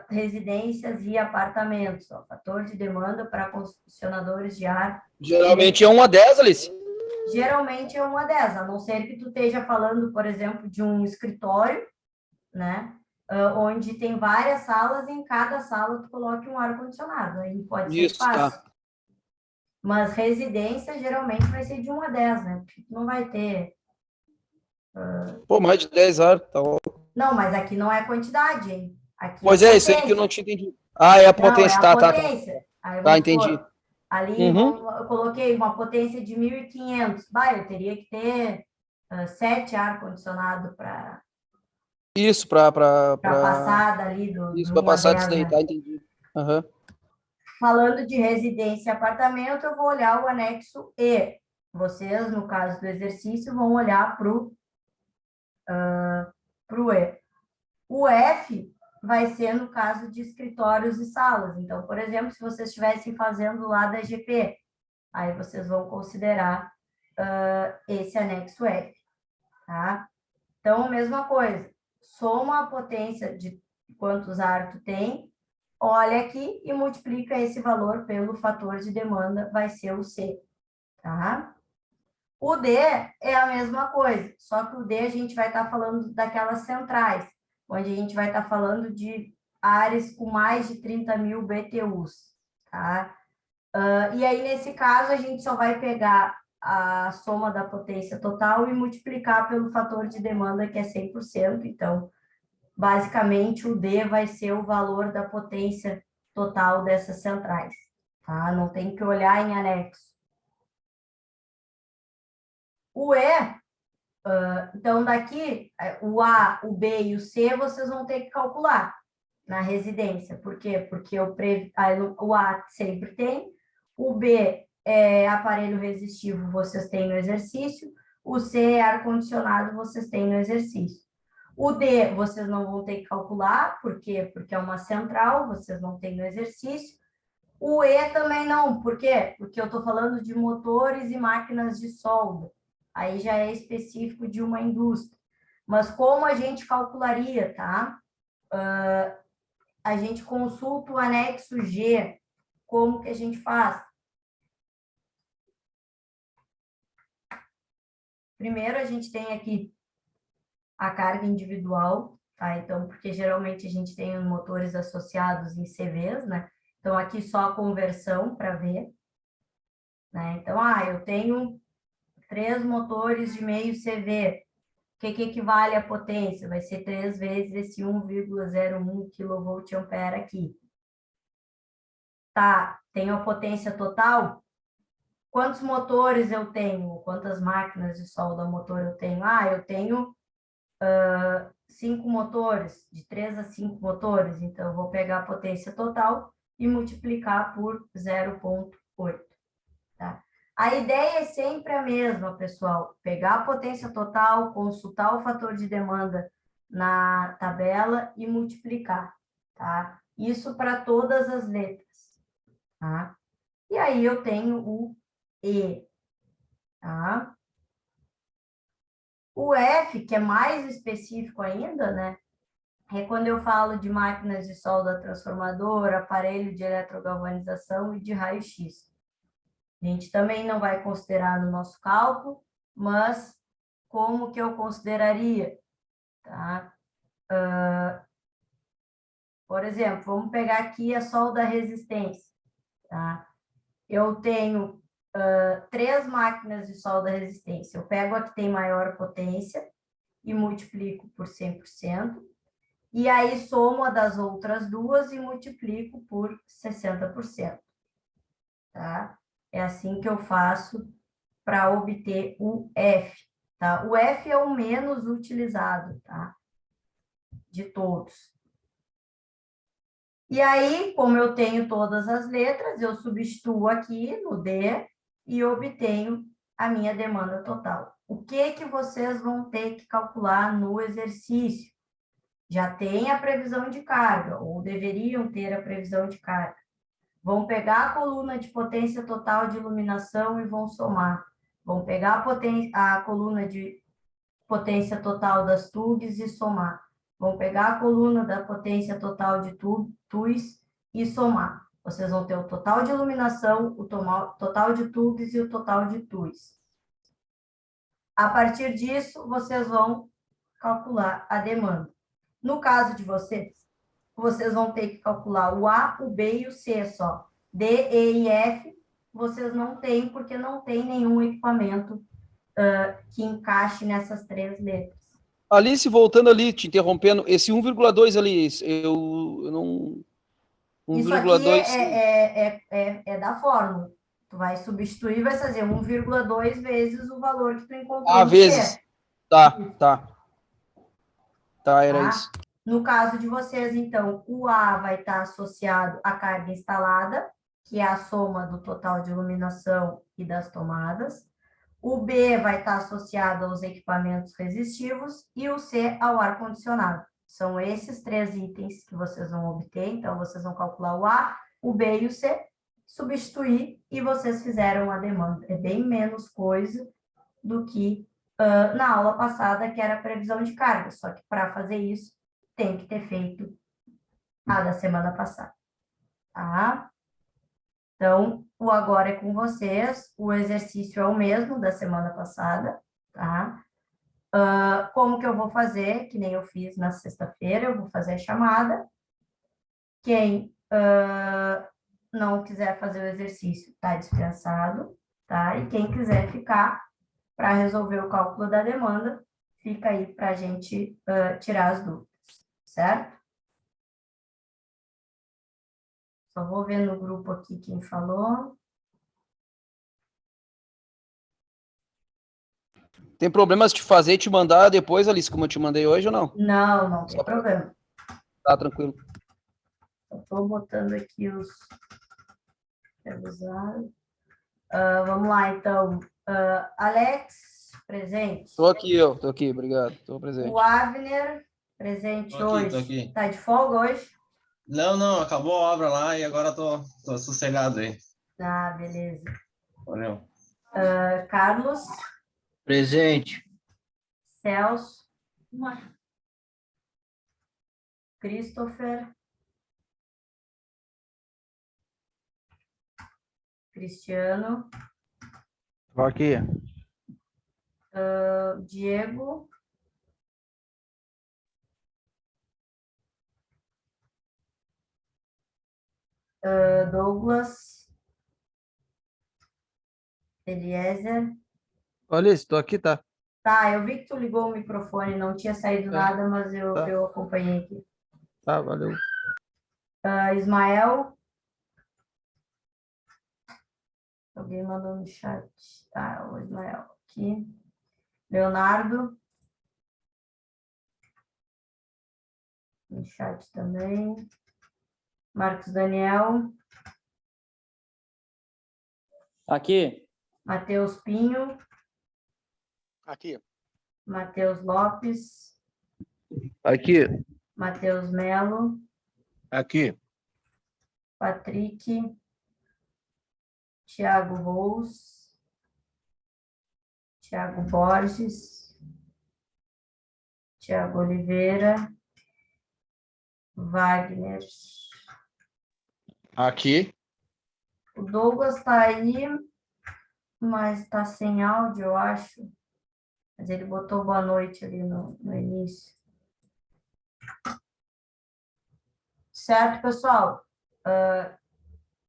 residências e apartamentos, o fator de demanda para condicionadores de ar. Geralmente é 1 a 10, Alice. Geralmente é 1 a 10, a não ser que tu esteja falando, por exemplo, de um escritório, né? Onde tem várias salas e em cada sala tu coloque um ar-condicionado. Aí pode ser fácil. Tá. Mas residência geralmente vai ser de 1 a 10, né? Porque tu não vai ter... mais de 10 ar, tá bom. Não, mas aqui não é quantidade, hein? Aqui Pois isso aí que eu não tinha entendido. É a potência, não, é a potência. Aí, entendi. Ali eu coloquei uma potência de 1.500. Eu teria que ter 7 ar-condicionado para... Isso, para passar dali do isso, para passar disso daí, né? tá? Entendi. Falando de residência e apartamento, eu vou olhar o anexo E. Vocês, no caso do exercício, vão olhar para o E. O F vai ser no caso de escritórios e salas. Então, por exemplo, se vocês estivessem fazendo lá da GP, aí vocês vão considerar esse anexo F, tá? Então, mesma coisa, soma a potência de quantos AR tu tem, olha aqui e multiplica esse valor pelo fator de demanda, vai ser o C, tá? O D é a mesma coisa, só que o D a gente vai estar falando daquelas centrais, onde a gente vai estar falando de áreas com mais de 30 mil BTUs, tá? E aí, nesse caso, a gente só vai pegar a soma da potência total e multiplicar pelo fator de demanda, que é 100%. Então, basicamente, o D vai ser o valor da potência total dessas centrais, tá? Não tem que olhar em anexo. O E, então, daqui, o A, o B e o C, vocês vão ter que calcular na residência. Por quê? Porque o A sempre tem, o B é aparelho resistivo, vocês têm no exercício, o C é ar-condicionado, vocês têm no exercício. O D, vocês não vão ter que calcular, por quê? Porque é uma central, vocês não têm no exercício. O E também não, por quê? Porque eu estou falando de motores e máquinas de solda. Aí já é específico de uma indústria. Mas como a gente calcularia, tá? A gente consulta o anexo G. Como que a gente faz? Primeiro, a gente tem aqui a carga individual, tá? Então, porque geralmente a gente tem motores associados em CVs, né? Então, aqui só a conversão para ver, né? Então, eu tenho 3 motores de meio CV. O que equivale à potência? Vai ser 3 vezes esse 1,01 kVA aqui. Tá, tenho a potência total? Quantos motores eu tenho? Quantas máquinas de solda motor eu tenho? Eu tenho 5 motores, de 3 a 5 motores. Então, eu vou pegar a potência total e multiplicar por 0,8. Tá? A ideia é sempre a mesma, pessoal. Pegar a potência total, consultar o fator de demanda na tabela e multiplicar, tá? Isso para todas as letras, tá? E aí eu tenho o E, tá? O F, que é mais específico ainda, né? É quando eu falo de máquinas de solda transformadora, aparelho de eletrogalvanização e de raio-x. A gente também não vai considerar no nosso cálculo, mas como que eu consideraria? Tá? Por exemplo, vamos pegar aqui a solda resistência. Tá? Eu tenho 3 máquinas de solda resistência. Eu pego a que tem maior potência e multiplico por 100%. E aí somo a das outras 2 e multiplico por 60%. Tá? É assim que eu faço para obter o F, tá? O F é o menos utilizado, tá? De todos. E aí, como eu tenho todas as letras, eu substituo aqui no D e obtenho a minha demanda total. O que vocês vão ter que calcular no exercício? Já tem a previsão de carga, ou deveriam ter a previsão de carga. Vão pegar a coluna de potência total de iluminação e vão somar. Vão pegar a coluna de potência total das TUGs e somar. Vão pegar a coluna da potência total de TUs e somar. Vocês vão ter o total de iluminação, o total de TUGs e o total de TUs. A partir disso, vocês vão calcular a demanda. No caso de vocês vão ter que calcular o A, o B e o C só. D, E e F, vocês não têm, porque não tem nenhum equipamento que encaixe nessas 3 letras. Alice, voltando ali, te interrompendo, esse 1,2 ali, eu não... Isso aqui é da fórmula. Tu vai substituir, vai fazer 1,2 vezes o valor que tu encontrou. Vezes. Tá, era isso. No caso de vocês, então, o A vai estar associado à carga instalada, que é a soma do total de iluminação e das tomadas. O B vai estar associado aos equipamentos resistivos e o C ao ar-condicionado, São esses 3 itens que vocês vão obter. Então, vocês vão calcular o A, o B e o C, substituir e vocês fizeram a demanda. É bem menos coisa do que na aula passada, que era a previsão de carga. Só que para fazer isso, tem que ter feito a da semana passada. Tá? Então, o agora é com vocês. O exercício é o mesmo da semana passada, tá? Como que eu vou fazer? Que nem eu fiz na sexta-feira, eu vou fazer a chamada. Quem não quiser fazer o exercício, está dispensado, tá? E quem quiser ficar para resolver o cálculo da demanda, fica aí para a gente tirar as dúvidas, certo? Só vou ver no grupo aqui quem falou. Tem problemas de fazer e te mandar depois, Alice, como eu te mandei hoje ou não? Não, não tem problema. Tá tranquilo. Estou botando aqui os revisados. Vamos lá, então. Alex, presente. Tô aqui, obrigado. Tô presente. O Avner, presente Tô aqui, tô hoje. aqui. Tá de folga hoje? Não, acabou a obra lá e agora tô sossegado aí. Ah, beleza. Valeu. Carlos, Presente. Celso, Christopher, Cristiano, Tô aqui. Diego, Douglas, Eliezer. Olha isso, tô aqui, tá? Tá, eu vi que tu ligou o microfone, não tinha saído nada, mas eu acompanhei aqui. Tá, valeu. Ismael. Alguém mandou no chat. Tá, o Ismael aqui. Leonardo. No chat também. Marcos Daniel. Aqui. Matheus Pinho. Aqui. Matheus Lopes. Aqui. Matheus Melo. Aqui. Patrick. Tiago Rous. Tiago Borges. Tiago Oliveira. Wagner. Aqui. O Douglas está aí, mas está sem áudio, eu acho. Mas ele botou boa noite ali no início. Certo, pessoal?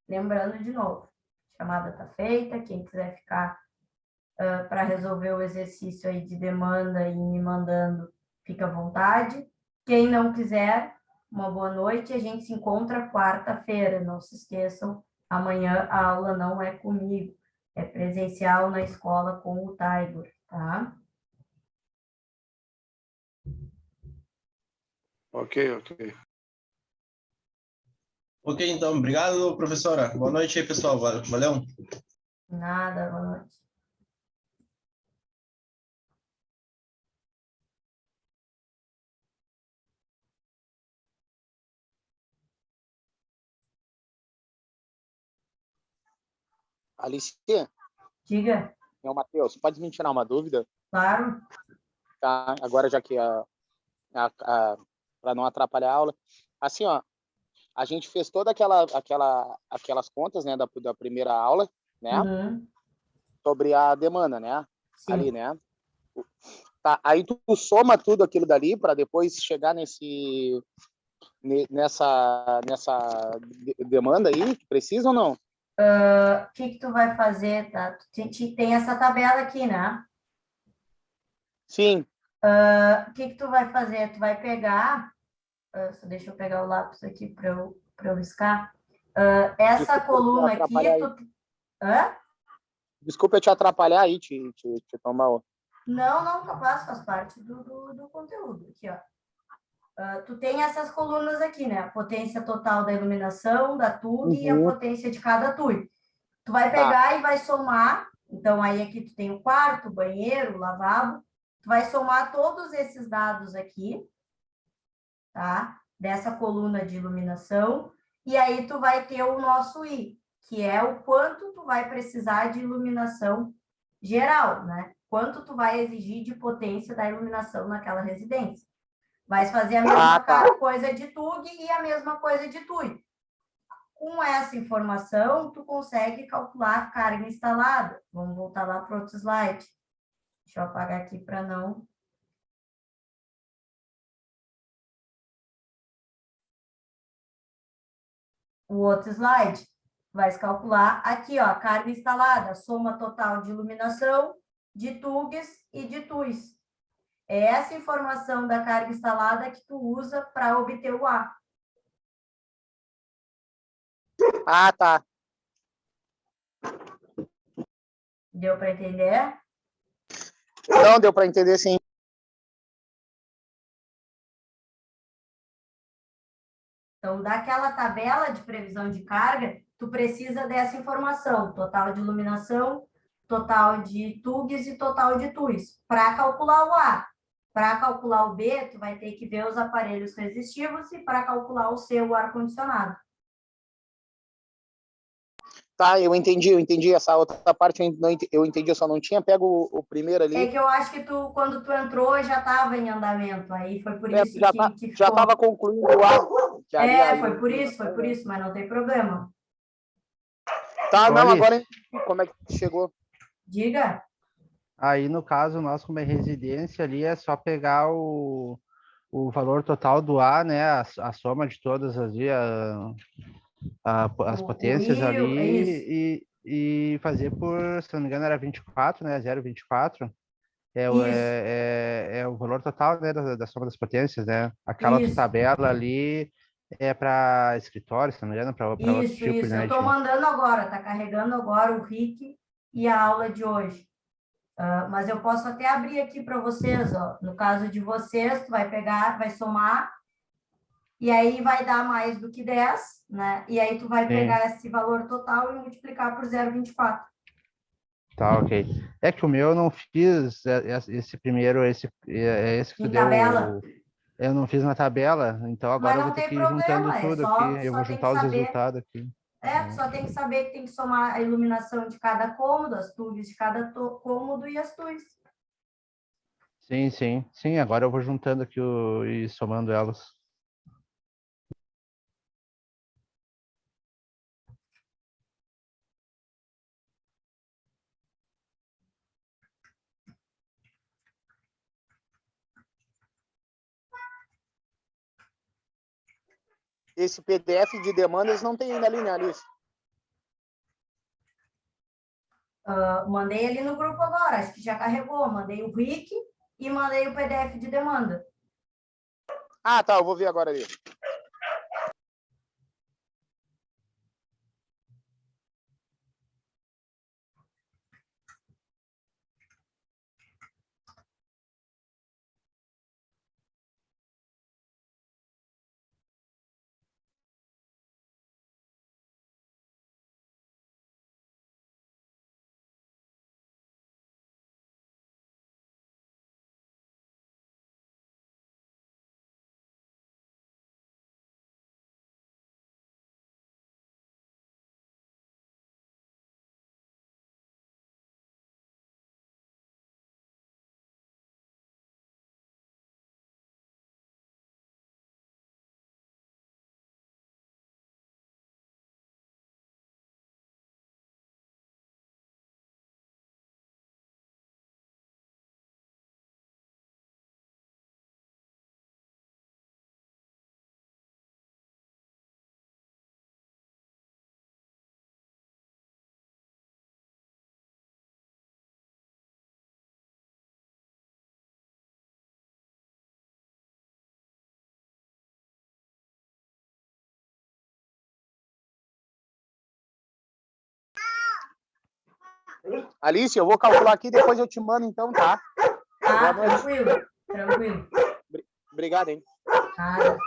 Lembrando de novo, a chamada está feita. Quem quiser ficar para resolver o exercício aí de demanda e me mandando, fica à vontade. Quem não quiser, uma boa noite. A gente se encontra quarta-feira. Não se esqueçam, amanhã a aula não é comigo. É presencial na escola com o Tiger, tá? Ok. Ok, então, obrigado, professora. Boa noite aí, pessoal. Valeu. Nada, boa noite. Alice, Diga, é o Matheus. Pode me tirar uma dúvida? claro. Tá? Agora, já que para não atrapalhar a aula. Assim, ó, a gente fez toda aquelas contas, né, da primeira aula, né, Uhum. sobre a demanda, né, Sim. ali, né. Tá, aí tu soma tudo aquilo dali para depois chegar nessa demanda aí, que precisa ou não? O que tu vai fazer, tá? Tem essa tabela aqui, né? Sim. O que tu vai fazer? Tu vai pegar, só deixa eu pegar o lápis aqui para eu riscar. Essa coluna aqui, Desculpa eu te atrapalhar aí, te tomar o... Não, capaz, faz parte do conteúdo. Aqui, ó. Tu tem essas colunas aqui, né? A potência total da iluminação, da TUG e a potência de cada TUG. Tu vai pegar e vai somar. Então, aí aqui tu tem o quarto, o banheiro, o lavabo. Tu vai somar todos esses dados aqui tá? Dessa coluna de iluminação, e aí tu vai ter o nosso I, que é o quanto tu vai precisar de iluminação geral, né? Quanto tu vai exigir de potência da iluminação naquela residência. Vai fazer a mesma coisa de TUG e a mesma coisa de TUI. Com essa informação, tu consegue calcular a carga instalada. Vamos voltar lá para outro slide. Deixa eu apagar aqui para não... O outro slide vai se calcular aqui, ó, a carga instalada, a soma total de iluminação, de TUGs e de TUIs. É essa informação da carga instalada que tu usa para obter o A. Ah, tá. Deu para entender? Não, deu para entender, sim. Então, daquela tabela de previsão de carga, tu precisa dessa informação, total de iluminação, total de TUGs e total de TUIs, para calcular o A. Para calcular o B, tu vai ter que ver os aparelhos resistivos e para calcular o C, o ar-condicionado. Tá, eu entendi. Essa outra parte eu entendi, eu só não tinha pego o primeiro ali. É que eu acho que tu, quando tu entrou, já estava em andamento, aí foi por isso já que ficou... já estava concluindo o A. Foi por isso, mas não tem problema. Tá, não, Olha agora isso. como é que chegou? Diga. Aí, no caso, nós, como é residência ali, é só pegar o valor total do A, né? A soma de todas ali, as potências I, é isso. ali, e fazer por, se não me engano, era 24, né? 0,24. Isso. É o valor total, né, da soma das potências, né? Aquela outra Isso. tabela ali é para escritório, se não me engano, para outro tipo, Isso. Eu né? estou mandando agora, tá carregando agora o RIC e a aula de hoje. Mas eu posso até abrir aqui para vocês, ó. No caso de vocês, tu vai pegar, vai somar, e aí vai dar mais do que 10, né? E aí tu vai Sim. pegar esse valor total e multiplicar por 0,24. Tá, ok. É que o meu eu não fiz esse primeiro, esse que tu Em deu. tabela. Eu não fiz na tabela, então Mas agora eu vou não ter tem que ir juntando problema, tudo aqui. Eu vou só tem que juntar os saber. resultados aqui. Tu só tem que saber que tem que somar a iluminação de cada cômodo, as TUGs de cada cômodo e as TUIs. Sim. Agora eu vou juntando aqui e somando elas. Esse PDF de demandas não tem ainda ali, né, Alice? Mandei ali no grupo agora, acho que já carregou. Mandei o RIC e mandei o PDF de demanda. Ah, tá, eu vou ver agora ali. Alice, eu vou calcular aqui, depois eu te mando então, tá? Tá, tranquilo. Obrigado, hein? Nada.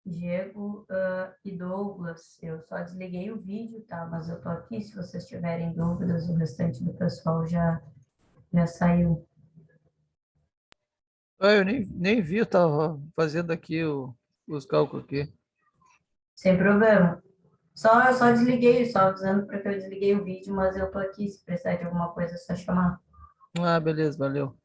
Diego, e Douglas, eu só desliguei o vídeo, tá? Mas eu tô aqui, se vocês tiverem dúvidas, o restante do pessoal já saiu. Ah, eu nem vi, eu tava fazendo aqui os cálculos aqui. Sem problema. Eu só desliguei, só avisando para que eu desliguei o vídeo, mas eu tô aqui, se precisar de alguma coisa, é só chamar. Ah, beleza, valeu.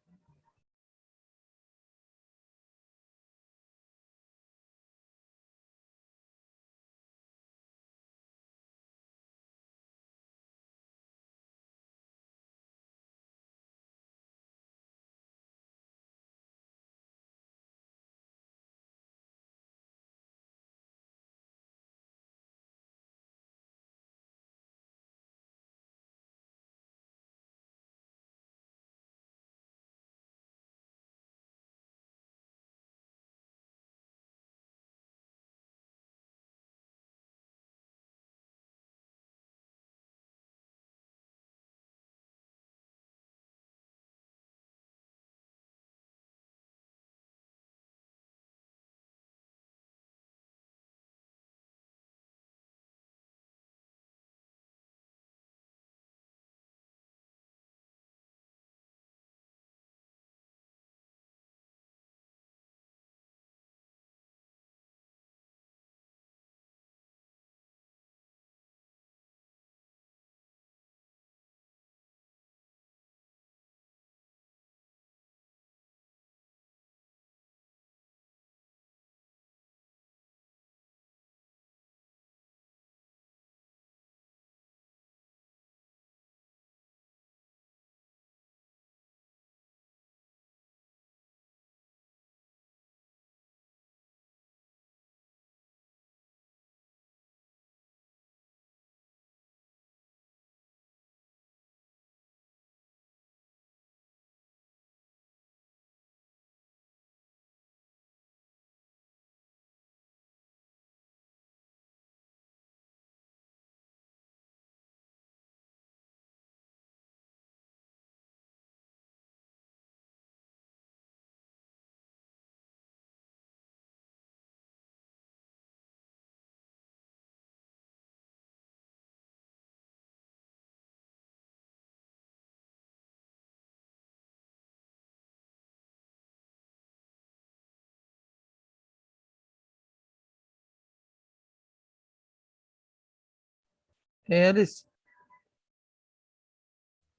Eles,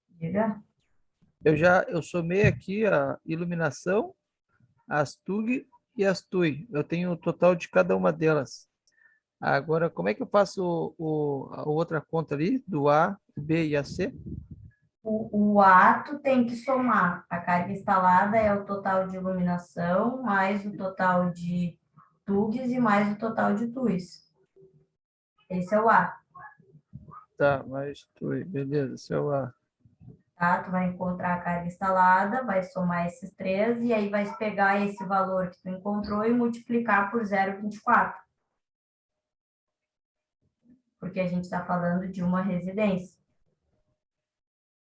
Diga. eu somei aqui a iluminação, as TUG e as TUI. Eu tenho o total de cada uma delas. Agora, como é que eu faço a outra conta ali, do A, B e a C? O ato tem que somar. A carga instalada é o total de iluminação, mais o total de TUGs e mais o total de TUIs. Esse é o ato, Tá, mais TUI, beleza, esse é o A. tá? Tu vai encontrar a carga instalada, vai somar esses três e aí vai pegar esse valor que tu encontrou e multiplicar por 0,24, porque a gente está falando de uma residência.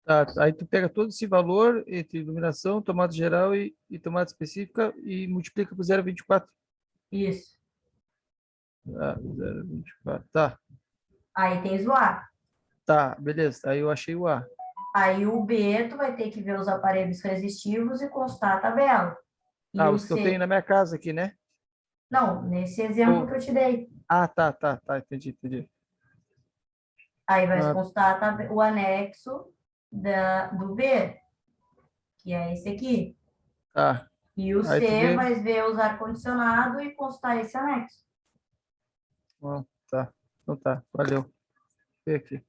Tá, aí tu pega todo esse valor entre iluminação, tomada geral e tomada específica e multiplica por 0,24. Isso. Tá, 0,24. Tá, Aí tens o A. tá, beleza. Aí eu achei o A. Aí o B, tu vai ter que ver os aparelhos resistivos e constar a tabela. E Ah, o os que eu tenho C, na minha casa aqui, né? não, nesse exemplo que Ou... eu te dei. Ah, tá, entendi. Aí vai Ah, constar o anexo do B, que é esse aqui. tá. E o Aí tu C vê. vai ver os ar-condicionado e constar esse anexo. Ó, tá, então tá, valeu. Vê aqui.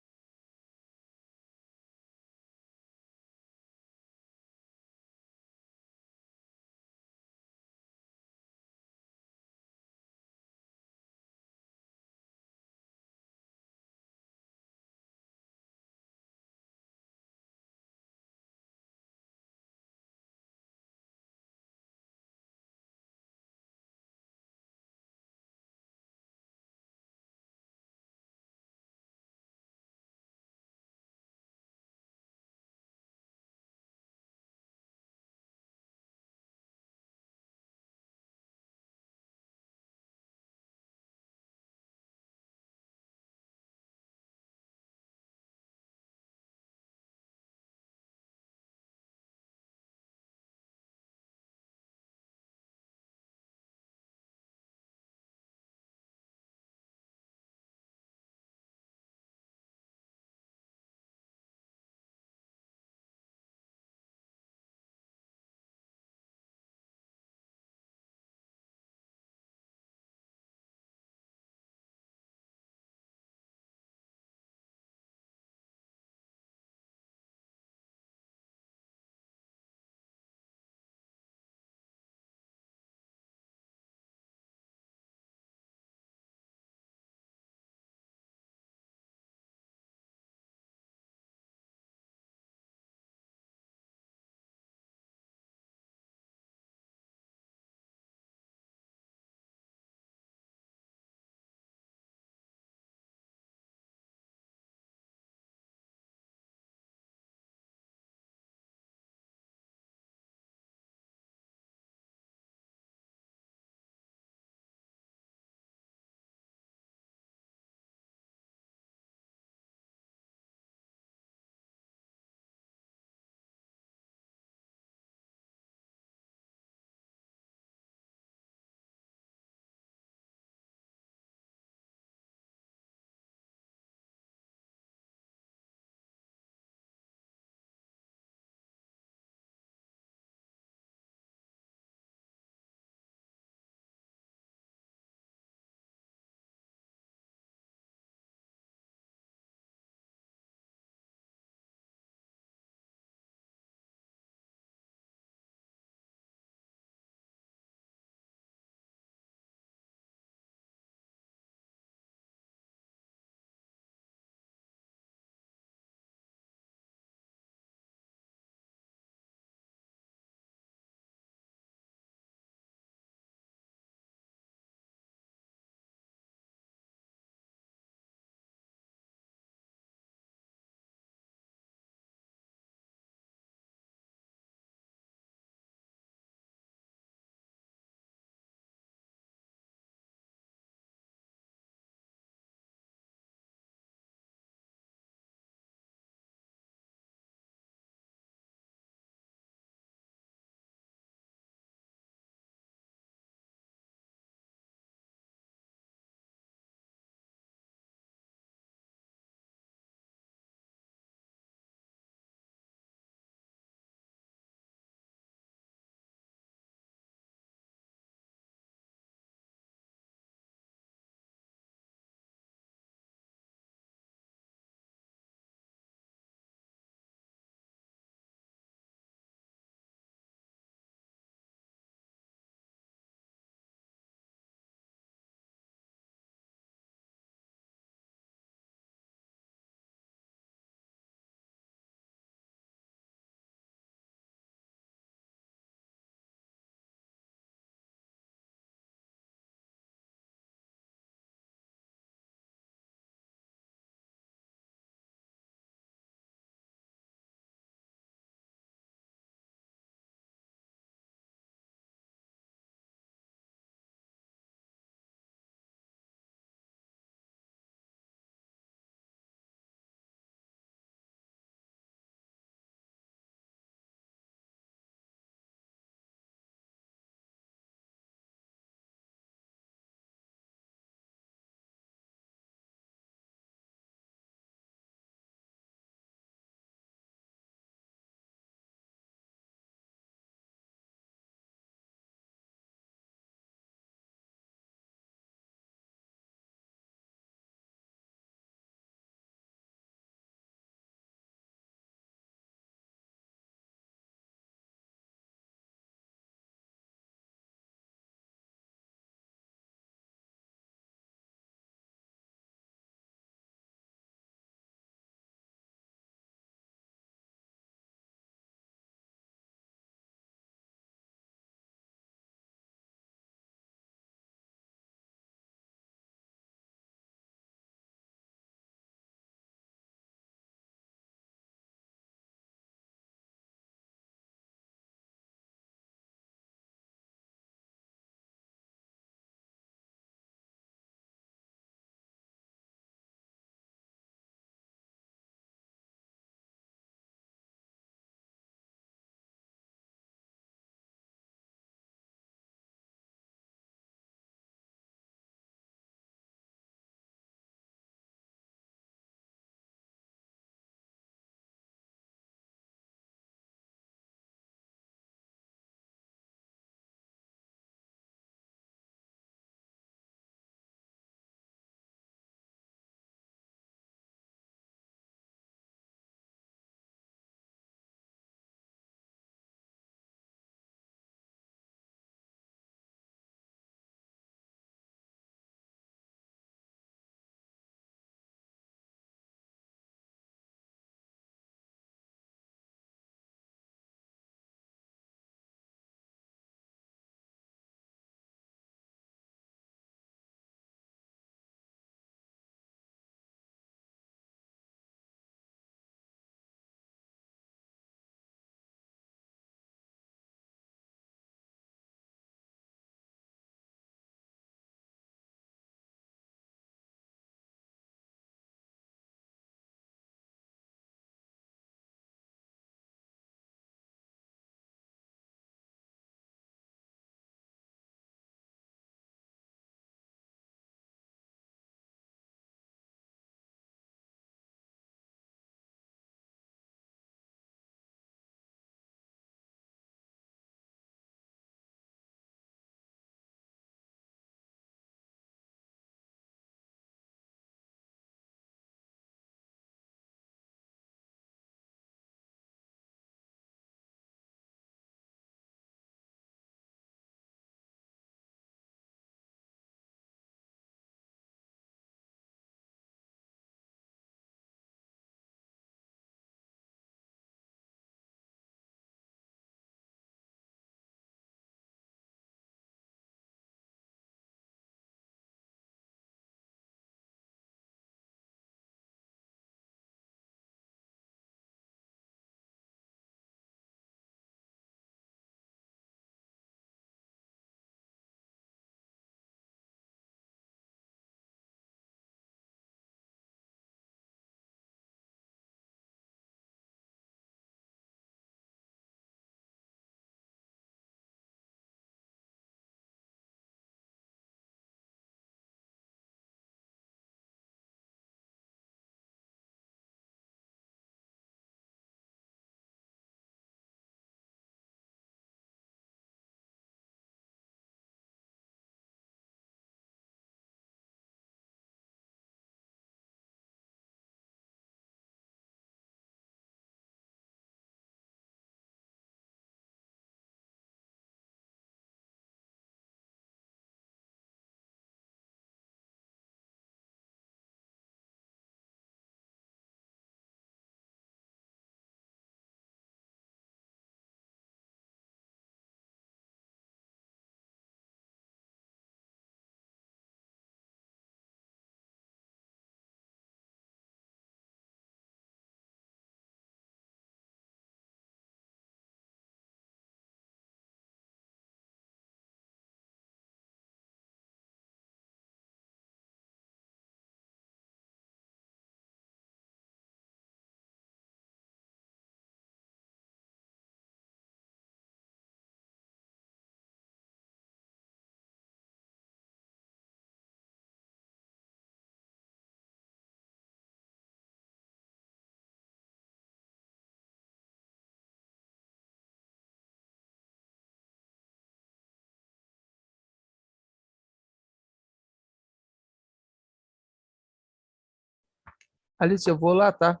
Alice, eu vou lá, tá?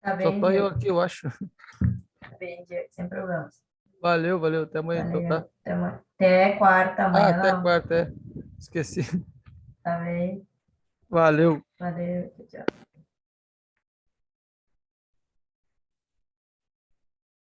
Tá Só bem, tô eu Diego? aqui, eu acho. Tá bem, Diego, sem problemas. Valeu, valeu. Até amanhã, então, Valeu, tá? até quarta, Ah, amanhã até não. quarta, é. Esqueci. Tá bem? Valeu. Valeu, tchau.